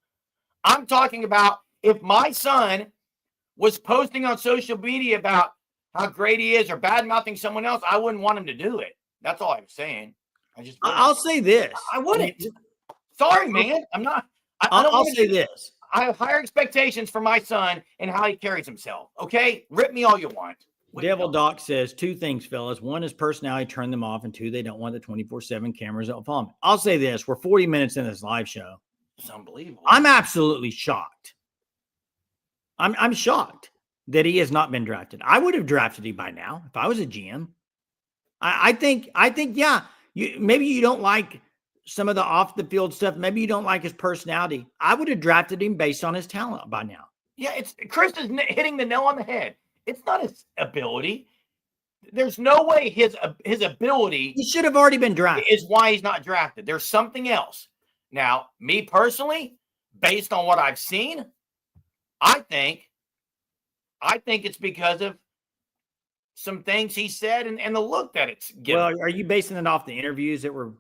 I'm talking about if my son was posting on social media about how great he is or bad mouthing someone else, I wouldn't want him to do it. That's all I'm saying. I'll say this. I wouldn't. Sorry, man. I'm not. I'll say this. I have higher expectations for my son and how he carries himself. Okay? Rip me all you want. Devil Doc says 2 things, fellas. 1 is personality, turn them off. And 2, they don't want the 24/7 cameras up on them. I'll say this. We're 40 minutes in this live show. It's unbelievable. I'm absolutely shocked. I'm shocked. that he has not been drafted. I would have drafted him by now if I was a GM. I think, yeah, maybe you don't like some of the off the field stuff. Maybe you don't like his personality. I would have drafted him based on his talent by now. Yeah, Chris is hitting the nail on the head. It's not his ability. There's no way his ability. He should have already been drafted. Is why he's not drafted. There's something else. Now, me personally, based on what I've seen, I think it's because of some things he said and the look that it's given. Well, are you basing it off the interviews that were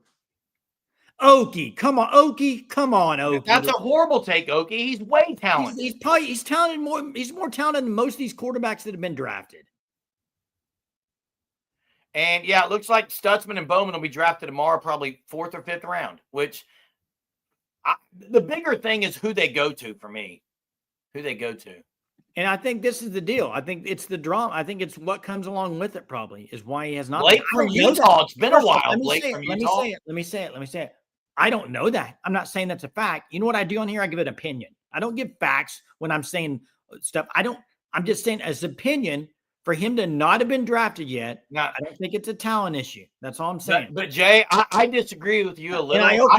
Okie? Come on, Okie. That's a horrible take, Okie. He's way talented. He's talented more. He's more talented than most of these quarterbacks that have been drafted. And yeah, it looks like Stutsman and Bowman will be drafted tomorrow, probably 4th or 5th round. Which the bigger thing is who they go to for me. Who they go to. And I think this is the deal. I think it's the drama. I think it's what comes along with it. Probably is why he has not. Blake from Utah. It's been a while. Let me say it. I don't know that. I'm not saying that's a fact. You know what I do on here? I give an opinion. I don't give facts when I'm saying stuff. I'm just saying as opinion for him to not have been drafted yet. No, I don't think it's a talent issue. That's all I'm saying. But Jay, I disagree with you a little. And I hope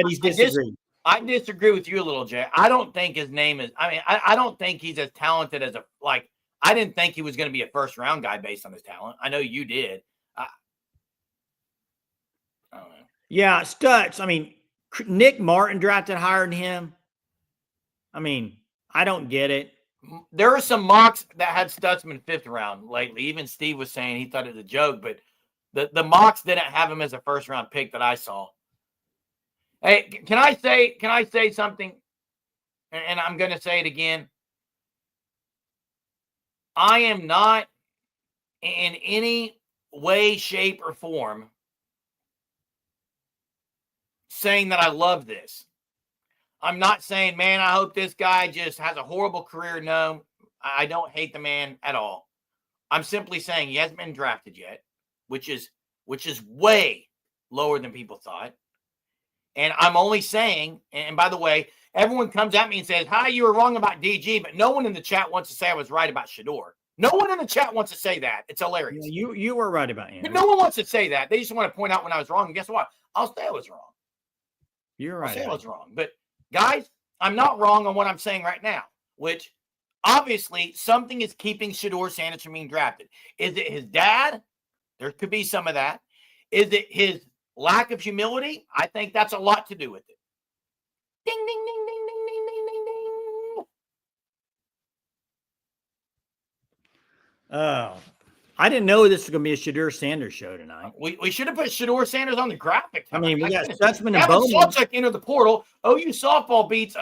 he's disagreed. I disagree with you a little, Jay. I don't think his name is. I don't think he's as talented as I didn't think he was going to be a first round guy based on his talent. I know you did. I don't know. Yeah, Stutz. Nick Martin drafted higher than him. I don't get it. There are some mocks that had Stutsman 5th round lately. Even Steve was saying he thought it was a joke, but the mocks didn't have him as a first round pick that I saw. Hey, can I say something? And I'm going to say it again. I am not in any way, shape, or form saying that I love this. I'm not saying, man, I hope this guy just has a horrible career. No, I don't hate the man at all. I'm simply saying he hasn't been drafted yet, which is way lower than people thought. And I'm only saying, and by the way, everyone comes at me and says, hi, you were wrong about DG, but no one in the chat wants to say I was right about Shedeur. No one in the chat wants to say that. It's hilarious. You were right about him. But no one wants to say that. They just want to point out when I was wrong. And guess what? I'll say I was wrong. You're right. I'll say I was wrong. But guys, I'm not wrong on what I'm saying right now, which obviously something is keeping Shedeur Sanders from being drafted. Is it his dad? There could be some of that. Is it his lack of humility? I think that's a lot to do with it. Ding, ding, ding, ding, ding, ding, ding, ding, ding. Oh, I didn't know this was going to be a Shedeur Sanders show tonight. We should have put Shedeur Sanders on the graphic. We got Stutsman and Gavin Bowman. Sawchuk entered the portal. OU softball beats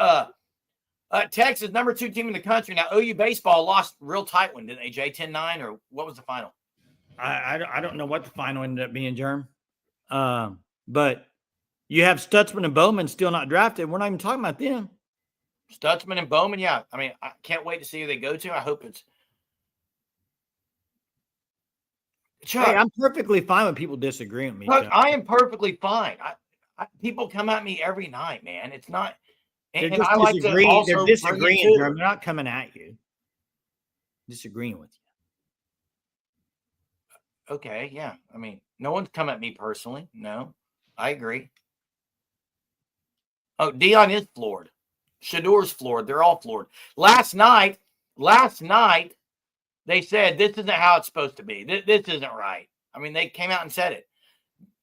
Texas, number 2 team in the country. Now, OU baseball lost real tight one, didn't they, Jay? 10-9, or what was the final? I don't know what the final ended up being, Jerm. But you have Stutsman and Bowman still not drafted. We're not even talking about them. Stutsman and Bowman, yeah. I can't wait to see who they go to. I hope it's Chuck. Hey, I'm perfectly fine when people disagree with me. Look, I am perfectly fine. People come at me every night, man. It's not. They're just disagreeing. They're disagreeing. They're not coming at you. Disagreeing with you. Okay, yeah. No one's come at me personally. No, I agree. Oh, Dion is floored. Shedeur's floored. They're all floored. Last night, they said this isn't how it's supposed to be. This isn't right. They came out and said it.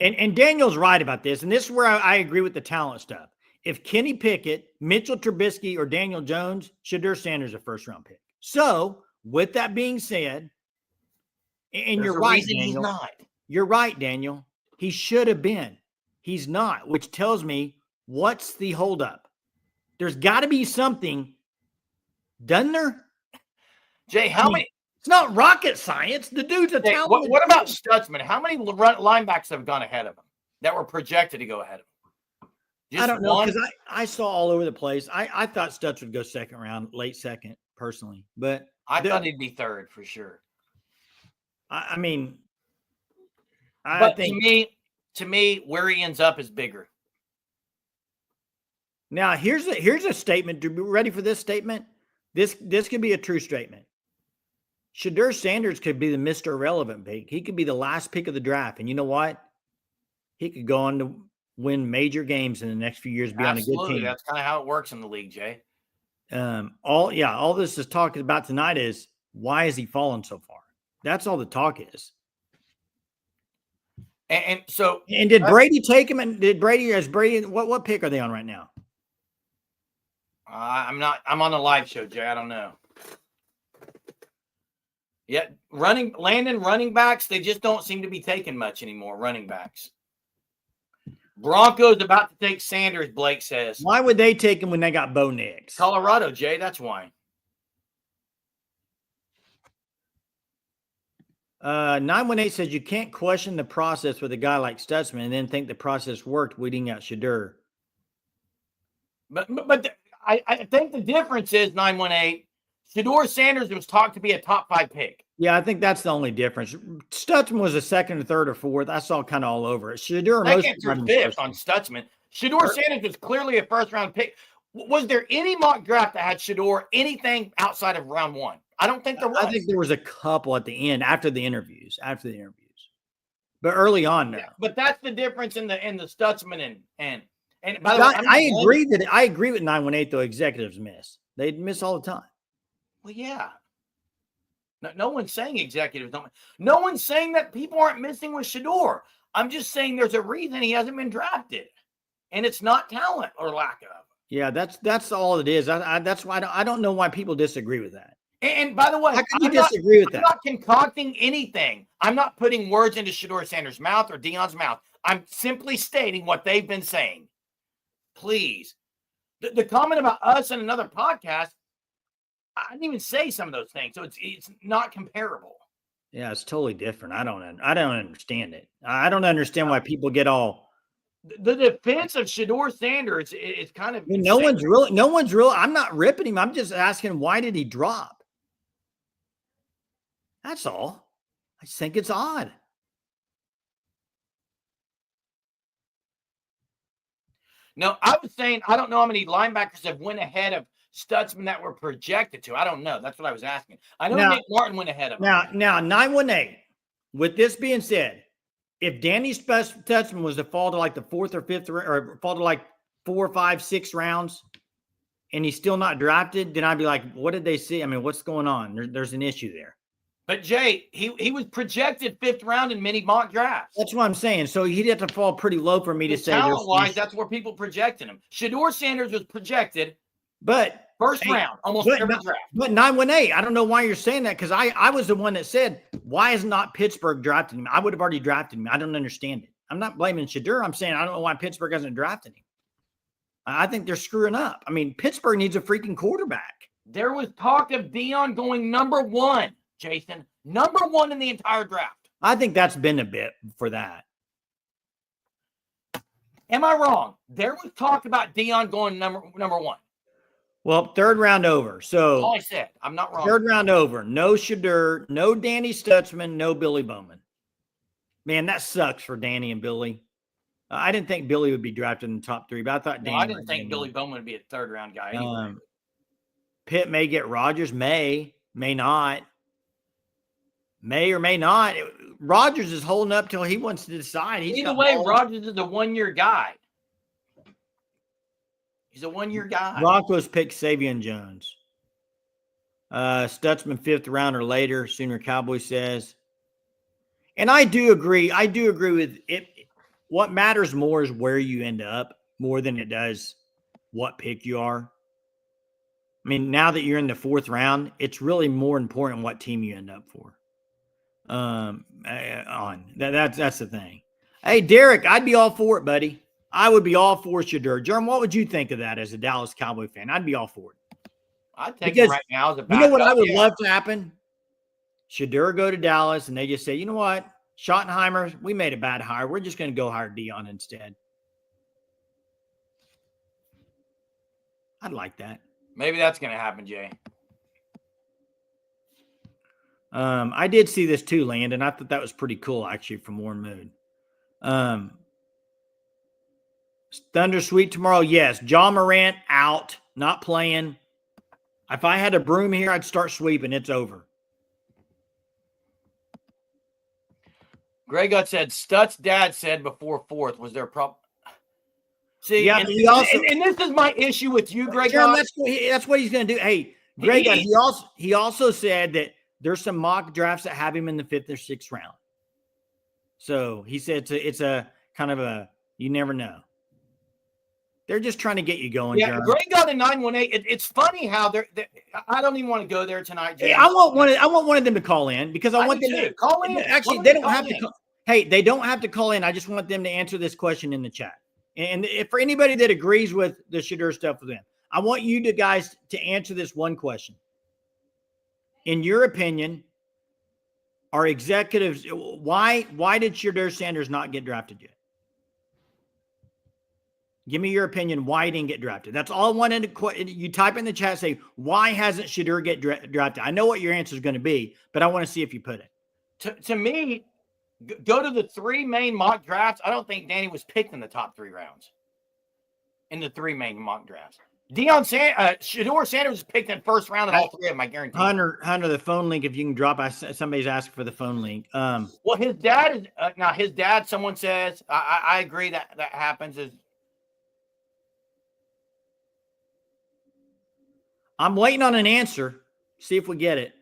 And Daniel's right about this. And this is where I agree with the talent stuff. If Kenny Pickett, Mitchell Trubisky, or Daniel Jones, Shedeur Sanders a first-round pick. So, with that being said, and you're right, Daniel. He's not. You're right, Daniel. He should have been. He's not, which tells me what's the holdup. There's got to be something, doesn't there? Jay, how many? It's not rocket science. The dude's a talented. What about Stutsman? How many linebackers have gone ahead of him that were projected to go ahead of him? I don't know, because I saw all over the place. I thought Stutz would go second round, late second, personally. But I thought he'd be third for sure. I think to me, where he ends up is bigger. Now, here's a statement. To be ready for this statement, this could be a true statement. Shedeur Sanders could be the Mr. Irrelevant pick. He could be the last pick of the draft. And you know what? He could go on to win major games in the next few years, be on a good team. That's kind of how it works in the league, Jay. All this is talking about tonight is why has he fallen so far? That's all the talk is. And did Brady take him? And did Brady? What pick are they on right now? I'm on the live show, Jay. I don't know. Yeah, running backs. They just don't seem to be taking much anymore. Running backs. Broncos about to take Sanders. Blake says. Why would they take him when they got Bo Nix? Colorado, Jay. That's why. 918 says you can't question the process with a guy like Stutsman and then think the process worked weeding out Shedeur. But I think the difference is 918. Shedeur Sanders was talked to be a top 5 pick. Yeah, I think that's the only difference. Stutsman was a second or third or fourth. I saw kind of all over it. Shedeur second or fifth on Stutsman. Shedeur Sanders was clearly a first-round pick. Was there any mock draft that had Shedeur anything outside of round 1? I don't think there was. I think there was a couple at the end after the interviews. But early on now. Yeah, but that's the difference in the Stutsman and by the way, I agree with 918 though. Executives miss. They miss all the time. Well, yeah. No one's saying executives don't. No one's saying that people aren't missing with Shedeur. I'm just saying there's a reason he hasn't been drafted, and it's not talent or lack of. Yeah, that's all it is. That's why I don't know why people disagree with that. And by the way, how can you disagree with that? I'm not concocting anything. I'm not putting words into Shedeur Sanders' mouth or Deion's mouth. I'm simply stating what they've been saying. Please. The comment about us in another podcast, I didn't even say some of those things. So it's not comparable. Yeah, it's totally different. I don't understand it. I don't understand why people get all. The defense of Shedeur Sanders is kind of. No one's really. I'm not ripping him. I'm just asking why did he drop? That's all. I just think it's odd. No, I was saying I don't know how many linebackers have went ahead of Stutsman that were projected to. I don't know. That's what I was asking. I know Nick Martin went ahead of him. Now 918. With this being said, if Danny Stutsman was to fall to like the 4th or 5th or fall to like 4, 5, 6 rounds, and he's still not drafted, then I'd be like, what did they see? I mean, what's going on? There's an issue there. But Jay, he was projected 5th round in many mock drafts. That's what I'm saying. So he'd have to fall pretty low for me to say. Talent-wise, that's where people projected him. Shedeur Sanders was projected, but first round, almost every draft. But 918, I don't know why you're saying that because I was the one that said, why is not Pittsburgh drafting him? I would have already drafted him. I don't understand it. I'm not blaming Shedeur. I'm saying I don't know why Pittsburgh hasn't drafted him. I think they're screwing up. I mean, Pittsburgh needs a freaking quarterback. There was talk of Deion going number 1. Jason, number 1 in the entire draft. I think that's been a bit for that. Am I wrong? There was talk about Deion going number 1. Well, 3rd round over. So that's all I said. I'm not wrong. 3rd round over. No Shedeur, no Danny Stutsman, no Billy Bowman. Man, that sucks for Danny and Billy. I didn't think Billy would be drafted in the top 3, but I thought Danny. I didn't think Billy Bowman would be a 3rd round guy anyway. Pitt may get Rodgers, may not. May or may not. Rodgers is holding up till he wants to decide. Either way, Rodgers is a 1-year guy. He's a 1-year guy. Broncos pick Savion Jones. Stutsman 5th round or later, Sooner Cowboy says. And I do agree. I do agree with it. What matters more is where you end up more than it does what pick you are. I mean, now that you're in the 4th round, it's really more important what team you end up for. That's the thing. Hey, Derek, I'd be all for it, buddy. I would be all for Shedeur. Jerm, what would you think of that as a Dallas Cowboy fan? I'd be all for it. I'd take it right now as a backup. You know what I would love to happen? Shedeur go to Dallas and they just say, you know what? Schottenheimer, we made a bad hire. We're just going to go hire Deion instead. I'd like that. Maybe that's going to happen, Jay. I did see this too, Landon. I thought that was pretty cool, actually, from Warren Moon. Thunder Sweet tomorrow, yes. John Morant out, not playing. If I had a broom here, I'd start sweeping. It's over. Greg Gutt said Stut's dad said before 4th was there a problem. See, yeah, and, he also and this is my issue with you, Greg. That's what he's going to do. Hey, Greg, he also said that there's some mock drafts that have him in the 5th or 6th round. So he said it's a kind of a you never know. They're just trying to get you going. Yeah, Jeremy. Greg got a 918. It's funny how they're. I don't even want to go there tonight, Jay. Hey, I want one of them to call in because I want them to call in. Actually, they don't have to. Hey, they don't have to call in. I just want them to answer this question in the chat. And if for anybody that agrees with the Shedeur stuff with them, I want you guys to answer this one question. In your opinion, are executives why did Shedeur Sanders not get drafted yet? Give me your opinion why he didn't get drafted. That's all I wanted to you type in the chat, say, why hasn't Shedeur get drafted? I know what your answer is going to be, but I want to see if you put it. To me, go to the 3 main mock drafts. I don't think Danny was picked in the top 3 rounds in the 3 main mock drafts. Shedeur Sanders was picked in 1st round in all 3 of them, I guarantee. Hunter, the phone link, if you can drop, somebody's asking for the phone link. Well, his dad is now his dad, someone says, I agree that happens is. I'm waiting on an answer. See if we get it.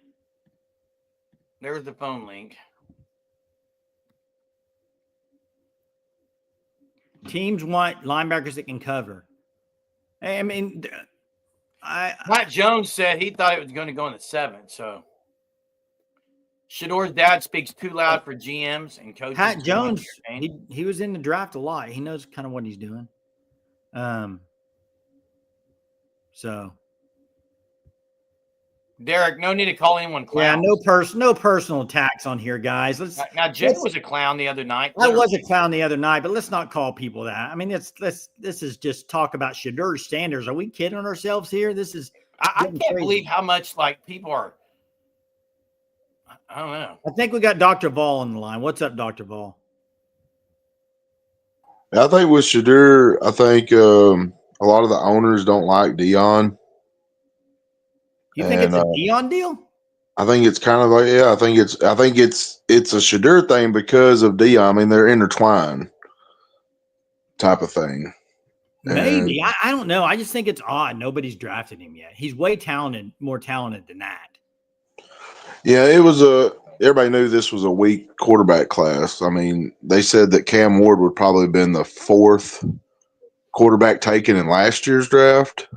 There's the phone link. Teams want linebackers that can cover. I mean, Matt Jones said he thought it was going to go in the 7th. So Shedeur's dad speaks too loud for GMs and coaches. Pat Jones, he was in the draft a lot. He knows kind of what he's doing. So. Derek, no need to call anyone clown. Yeah, no personal attacks on here, guys. Now Jay was a clown the other night. I was a clown the other night, but let's not call people that. I mean, this is just talk about Shedeur Sanders. Are we kidding ourselves here? This is I can't believe how much like people are. I don't know. I think we got Dr. Vol on the line. What's up, Dr. Vol? I think with Shedeur, I think a lot of the owners don't like Dion. You think it's a Dion deal? I think it's kind of like, yeah, I think it's a Shedeur thing because of Dion. I mean, they're intertwined type of thing. Maybe. I don't know. I just think it's odd. Nobody's drafted him yet. He's way more talented than that. Yeah, everybody knew this was a weak quarterback class. I mean, they said that Cam Ward would probably have been the 4th quarterback taken in last year's draft.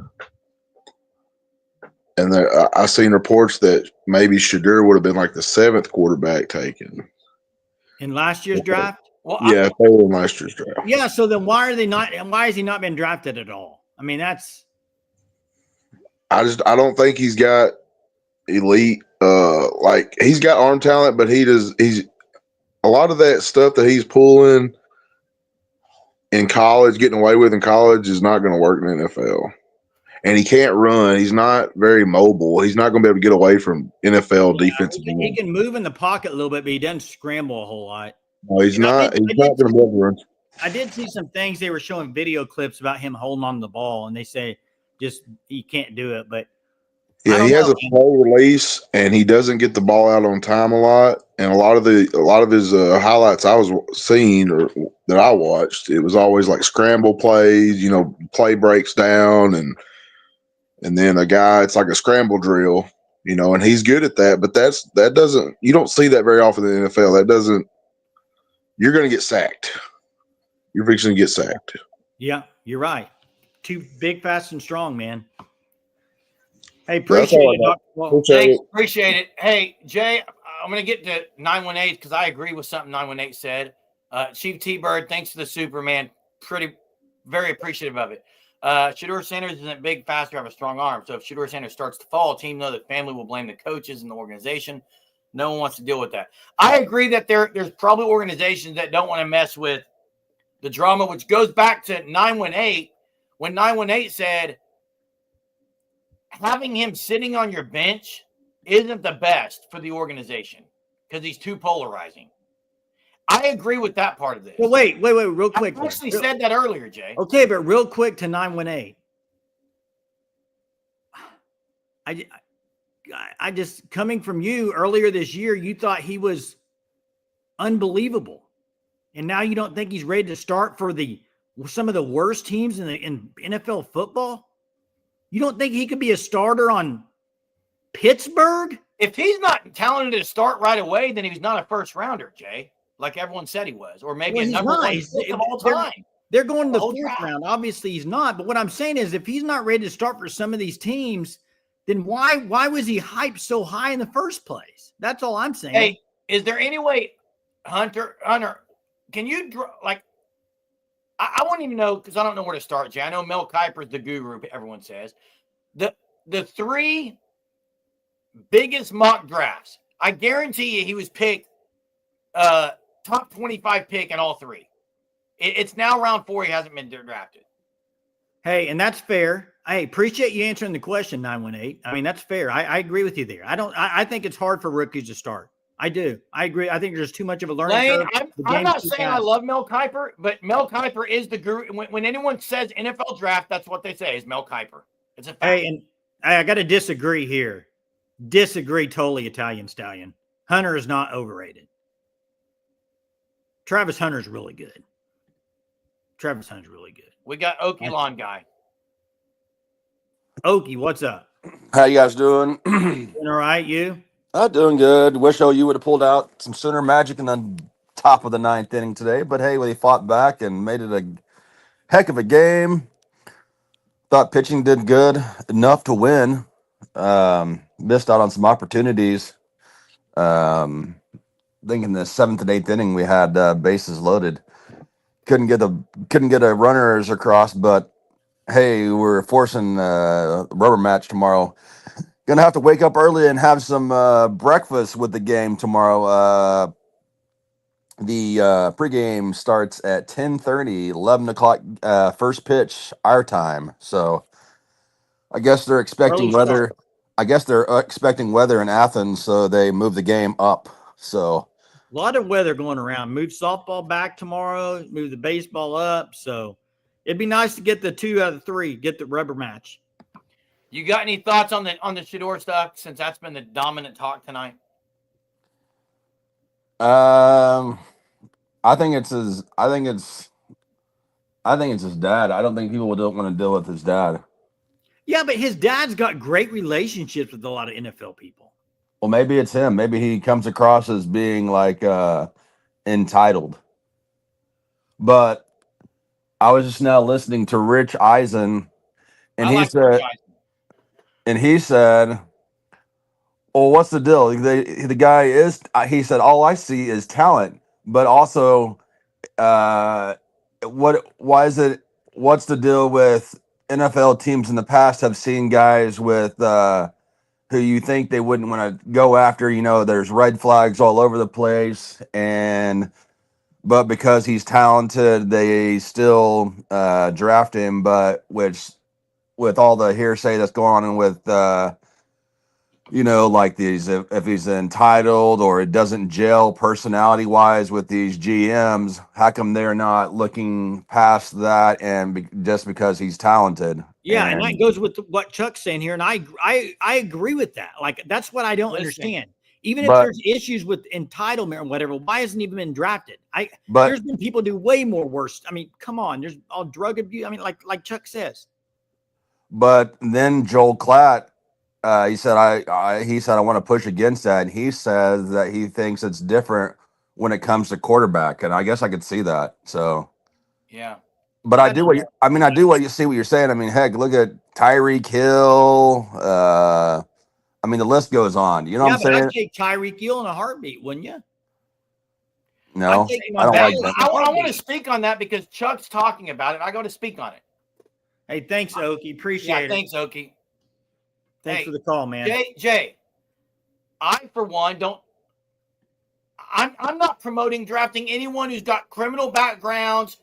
And I seen reports that maybe Shedeur would have been like the 7th quarterback taken in last year's draft. Well, yeah, they were in last year's draft. Yeah, so then why are they not? And why has he not been drafted at all? I mean, that's. I don't think he's got elite. Like he's got arm talent, but he's a lot of that stuff that he's pulling in college, getting away with in college, is not going to work in the NFL. And he can't run. He's not very mobile. He's not going to be able to get away from NFL defensive. He can move in the pocket a little bit, but he doesn't scramble a whole lot. No, he's not. He's not going to be able to run. I did see some things. They were showing video clips about him holding on to the ball, and they say just he can't do it. But yeah, he has a slow release, and he doesn't get the ball out on time a lot. And a lot of his highlights I was seeing or that I watched, it was always like scramble plays. You know, play breaks down and then a guy, it's like a scramble drill, you know, and he's good at that. But that doesn't, you don't see that very often in the NFL. You're going to get sacked. You're fixing to get sacked. Yeah, you're right. Too big, fast, and strong, man. Hey, appreciate it. Appreciate it. Hey, Jay, I'm going to get to 918 because I agree with something 918 said. Chief T-Bird, thanks to the Superman. Very appreciative of it. Shedeur Sanders isn't big, faster, have a strong arm. So if Shedeur Sanders starts to fall, a team know that family will blame the coaches and the organization. No one wants to deal with that. I agree that there's probably organizations that don't want to mess with the drama, which goes back to 918 when 918 said having him sitting on your bench isn't the best for the organization because he's too polarizing. I agree with that part of this. Well, wait, real quick. I actually said that earlier, Jay. Okay, but real quick to 918. I just, coming from you earlier this year, you thought he was unbelievable. And now you don't think he's ready to start for some of the worst teams in NFL football? You don't think he could be a starter on Pittsburgh? If he's not talented to start right away, then he's not a first rounder, Jay, like everyone said he was, or maybe a number one pick of all time. They're going to the fourth round. Obviously, he's not. But what I'm saying is, if he's not ready to start for some of these teams, then why was he hyped so high in the first place? That's all I'm saying. Hey, is there any way, Hunter, can you I won't even know because I don't know where to start, Jay. I know Mel Kiper's the guru, everyone says. The three biggest mock drafts, I guarantee you he was picked top 25 pick in all three. It's now round 4. He hasn't been drafted. Hey, and that's fair. I appreciate you answering the question, 918. I mean, that's fair. I agree with you there. I think it's hard for rookies to start. I do. I agree. I think there's too much of a learning curve. I'm not saying I love Mel Kiper, but Mel Kiper is the guru. When anyone says NFL draft, that's what they say is Mel Kiper. It's a fact. Hey, and I got to disagree here. Disagree totally, Italian Stallion. Hunter is not overrated. Travis Hunter's really good. We got Okie Lawn Guy. Okie, what's up? How you guys doing? Doing all right, you? Doing good. Wish OU would have pulled out some Sooner magic in the top of the 9th inning today, but hey, they fought back and made it a heck of a game. Thought pitching did good enough to win. Missed out on some opportunities. I think in the 7th and 8th inning we had bases loaded. Couldn't get a runners across, but hey, we're forcing a rubber match tomorrow. Gonna have to wake up early and have some breakfast with the game tomorrow. The pregame starts at 10:30, 11 o'clock. First pitch our time. So I guess they're expecting weather. I guess they're expecting weather in Athens, so they move the game up. So a lot of weather going around. Move softball back tomorrow. Move the baseball up. So it'd be nice to get the 2 out of 3. Get the rubber match. You got any thoughts on the Shedeur stuff since that's been the dominant talk tonight? I think it's his dad. I don't think people don't want to deal with his dad. Yeah, but his dad's got great relationships with a lot of NFL people. Well, maybe it's him. Maybe he comes across as being like entitled. But I was just now listening to Rich Eisen, and he said, well, what's the deal? The guy is, he said, all I see is talent, but also, what's the deal with NFL teams in the past have seen guys with, who you think they wouldn't want to go after, there's red flags all over the place, but because he's talented, they still, draft him, but with all the hearsay that's going on with, like these, if he's entitled or it doesn't gel personality wise with these GMs, how come they're not looking past that and just because he's talented? Yeah, and that goes with what Chuck's saying here, and I agree with that. Like, that's what I don't understand. Even if there's issues with entitlement or whatever, why hasn't he even been drafted? There's been people do way more worse. I mean, come on, there's all drug abuse. I mean, like Chuck says. But then Joel Klatt, he said, I want to push against that. And he says that he thinks it's different when it comes to quarterback. And I guess I could see that. So, yeah. But I do what you see what you're saying. I mean, heck, look at Tyreek Hill. I mean, the list goes on. You know what I'm saying? I'd take Tyreek Hill in a heartbeat, wouldn't you? No, I don't like that. I want to speak on that because Chuck's talking about it. I got to speak on it. Hey, thanks, Okie. Appreciate it. Thanks, Okie. Thanks for the call, man. Jay, I, for one, I'm not promoting drafting anyone who's got criminal backgrounds,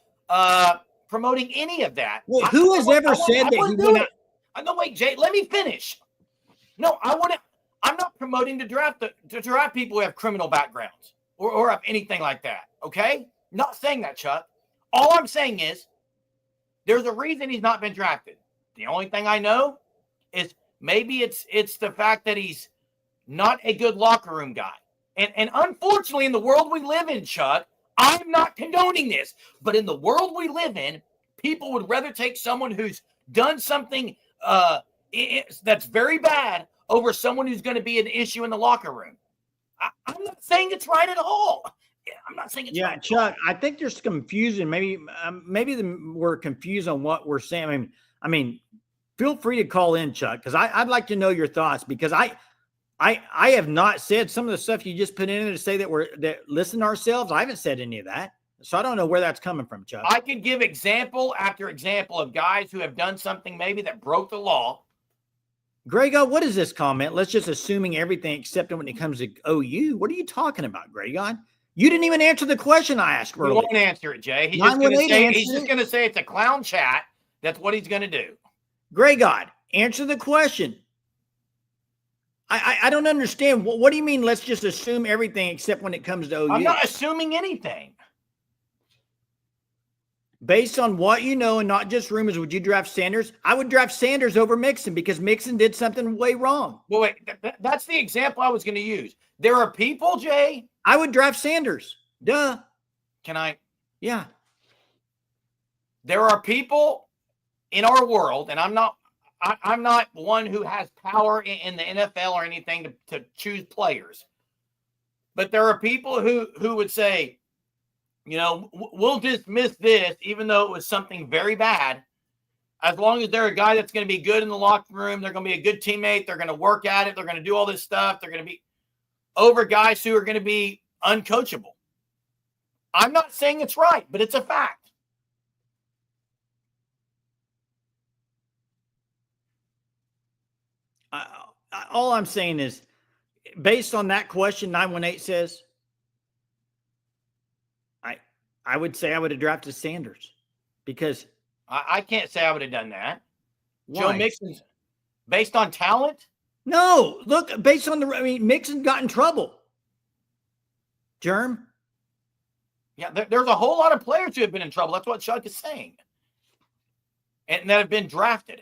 promoting any of that. Well, who has ever said that he went out? No, wait, Jay, let me finish. No, I'm not promoting to draft people who have criminal backgrounds or have anything like that. Okay? Not saying that, Chuck. All I'm saying is there's a reason he's not been drafted. The only thing I know is maybe it's the fact that he's not a good locker room guy. And unfortunately, in the world we live in, Chuck, I'm not condoning this, but in the world we live in, people would rather take someone who's done something that's very bad over someone who's going to be an issue in the locker room. I'm not saying it's right at all. I'm not saying it's right. Chuck, I think there's confusion. Maybe we're confused on what we're saying. I mean, feel free to call in, Chuck, because I'd like to know your thoughts, because I have not said some of the stuff you just put in there to say that listen to ourselves. I haven't said any of that. So I don't know where that's coming from, Chuck. I could give example after example of guys who have done something maybe that broke the law. Grego, what is this comment? Let's just assuming everything except when it comes to OU. What are you talking about, Grego? You didn't even answer the question I asked earlier. He won't answer it, Jay. He's just going to say it's a clown chat. That's what he's going to do. Grego, answer the question. I don't understand. What do you mean let's just assume everything except when it comes to OU? I'm not assuming anything. Based on what you know and not just rumors, would you draft Sanders? I would draft Sanders over Mixon because Mixon did something way wrong. Well, wait, that's the example I was going to use. There are people, Jay. I would draft Sanders. Duh. Can I? Yeah. There are people in our world, and I'm not one who has power in the NFL or anything to choose players. But there are people who would say, you know, we'll dismiss this, even though it was something very bad, as long as they're a guy that's going to be good in the locker room, they're going to be a good teammate, they're going to work at it, they're going to do all this stuff, they're going to be over guys who are going to be uncoachable. I'm not saying it's right, but it's a fact. All I'm saying is, based on that question 918 says, I would say I would have drafted Sanders because I can't say I would have done that. Why? Joe Mixon's based on talent? No, look, based on Mixon got in trouble. Germ? Yeah, there's a whole lot of players who have been in trouble. That's what Chuck is saying. And that have been drafted.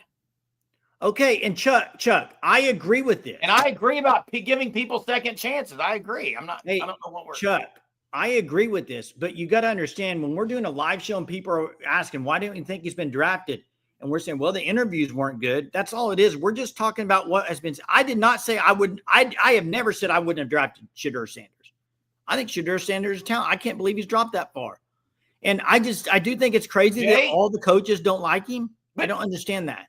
Okay, and Chuck, I agree with this. And I agree about giving people second chances. I agree. I don't know what we're Chuck, I agree with this, but you got to understand when we're doing a live show and people are asking, why don't you think he's been drafted? And we're saying, well, the interviews weren't good. That's all it is. We're just talking about what has been. I did not say I wouldn't. I have never said I wouldn't have drafted Shedeur Sanders. I think Shedeur Sanders is talent. I can't believe he's dropped that far. And I do think it's crazy that all the coaches don't like him. I don't understand that.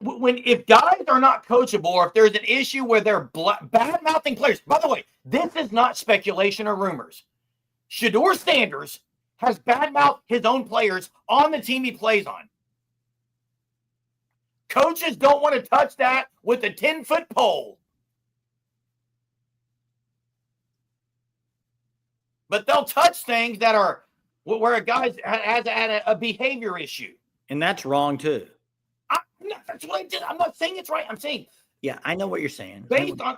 If guys are not coachable, or if there's an issue where they're bad-mouthing players, by the way, this is not speculation or rumors. Shedeur Sanders has bad-mouthed his own players on the team he plays on. Coaches don't want to touch that with a 10-foot pole. But they'll touch things that are where a guy has had a behavior issue. And that's wrong, too. That's what I did. I'm not saying it's right. I'm saying. Yeah, I know what you're saying. Based on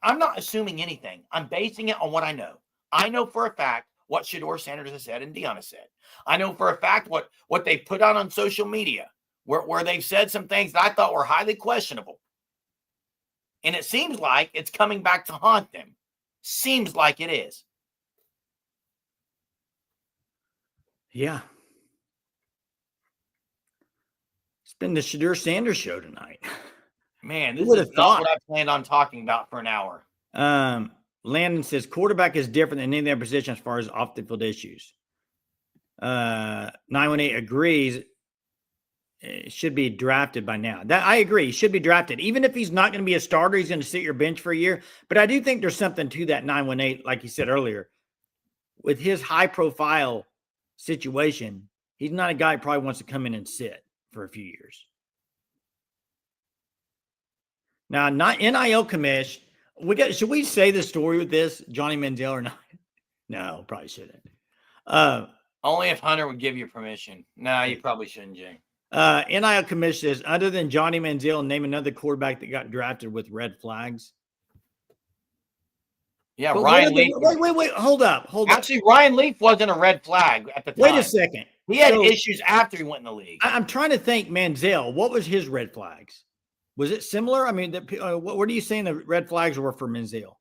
I'm not assuming anything. I'm basing it on what I know. I know for a fact what Shedeur Sanders has said and Deanna said. I know for a fact what they put out on social media, where they've said some things that I thought were highly questionable. And it seems like it's coming back to haunt them. Seems like it is. Yeah. It's been the Shedeur Sanders show tonight. Man, this is not what I planned on talking about for an hour. Landon says quarterback is different than any of their position as far as off the field issues. 918 agrees. It should be drafted by now. That I agree. He should be drafted. Even if he's not going to be a starter, he's going to sit your bench for a year. But I do think there's something to that 918, like you said earlier. With his high profile situation, he's not a guy who probably wants to come in and sit for a few years. Now, not NIL commish. Should we say the story with this, Johnny Manziel, or not? No, probably shouldn't. Only if Hunter would give you permission. No, you probably shouldn't, Jay. NIL commish says, other than Johnny Manziel, name another quarterback that got drafted with red flags. Yeah, but Ryan Leaf. Wait, hold up. Actually, Ryan Leaf wasn't a red flag at the time. Wait a second. He had issues after he went in the league. I'm trying to think, Manziel, what was his red flags? Was it similar? I mean, what are you saying the red flags were for Manziel?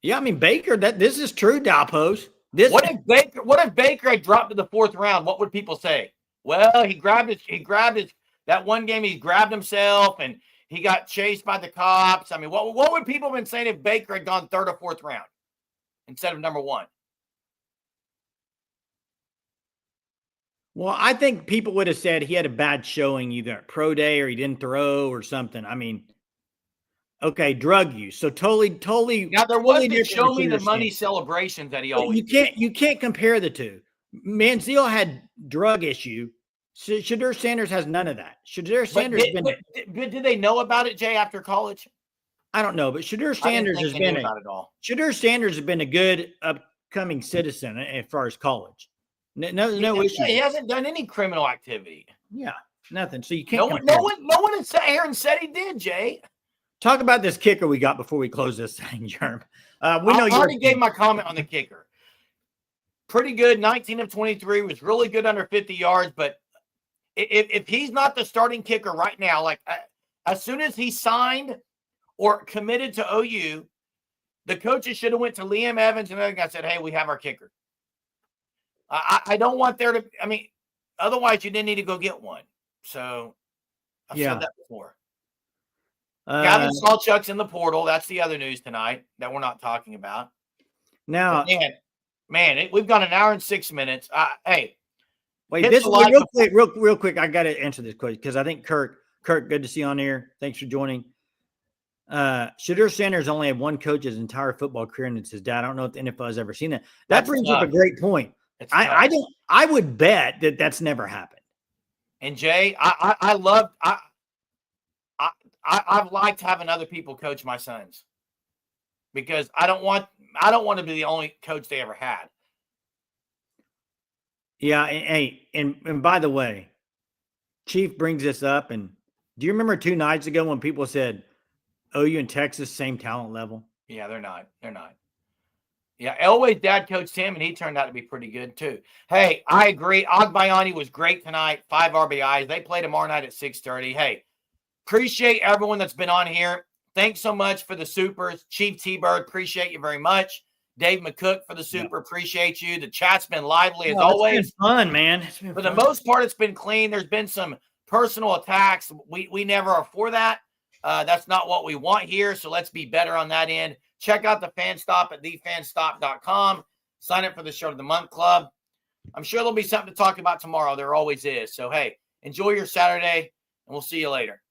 Yeah, I mean Baker. This is true, Dalpos. What if Baker had dropped to the 4th round? What would people say? Well, he grabbed his that one game. He grabbed himself and he got chased by the cops. I mean, what would people have been saying if Baker had gone 3rd or 4th round instead of number 1? Well, I think people would have said he had a bad showing either at pro day or he didn't throw or something. I mean, okay, drug use. So totally. Now there was totally the show me the Shedeur money Sanders. celebrations that he always. You can't compare the two. Manziel had drug issue. Shedeur Sanders has none of that. Shedeur Sanders did they know about it, Jay, after college? I don't know, but Shedeur Sanders has been Shedeur Sanders has been a good upcoming citizen as far as college. No issue. He hasn't done any criminal activity. Yeah, nothing. So you can't. No one has sat here and said he did, Jay. Talk about this kicker we got before we close this thing, Jerm. We know you already gave my comment on the kicker. Pretty good, 19 of 23, was really good under 50 yards. But if he's not the starting kicker right now, like as soon as he signed or committed to OU, the coaches should have went to Liam Evans and other guy said, "Hey, we have our kicker." I don't want there to. I mean, otherwise you didn't need to go get one. So I've said that before. Gavin Sawchuk's in the portal. That's the other news tonight that we're not talking about. Now, man, we've got an hour and 6 minutes. Hey, wait, this real quick. I got to answer this question because I think Kirk, good to see you on here. Thanks for joining. Shedeur Sanders only had one coach his entire football career, and it's his dad. I don't know if the NFL has ever seen that. That brings up a great point. I would bet that's never happened. And Jay, I've liked having other people coach my sons because I don't want to be the only coach they ever had. Yeah, and by the way, Chief brings this up, and do you remember 2 nights ago when people said OU and Texas same talent level? Yeah, they're not. Yeah, Elway's dad coached him, and he turned out to be pretty good too. Hey, I agree. Agbayani was great tonight. 5 RBIs. They play tomorrow night at 6:30. Hey, appreciate everyone that's been on here. Thanks so much for the supers. Chief T-Bird, appreciate you very much. Dave McCook for the super, appreciate you. The chat's been lively as always. It's been fun, man. For the most part, it's been clean. There's been some personal attacks. We never are for that. That's not what we want here, so let's be better on that end. Check out the Fan Stop at thefanstop.com. Sign up for the Shirt of the Month Club. I'm sure there'll be something to talk about tomorrow. There always is. So, hey, enjoy your Saturday, and we'll see you later.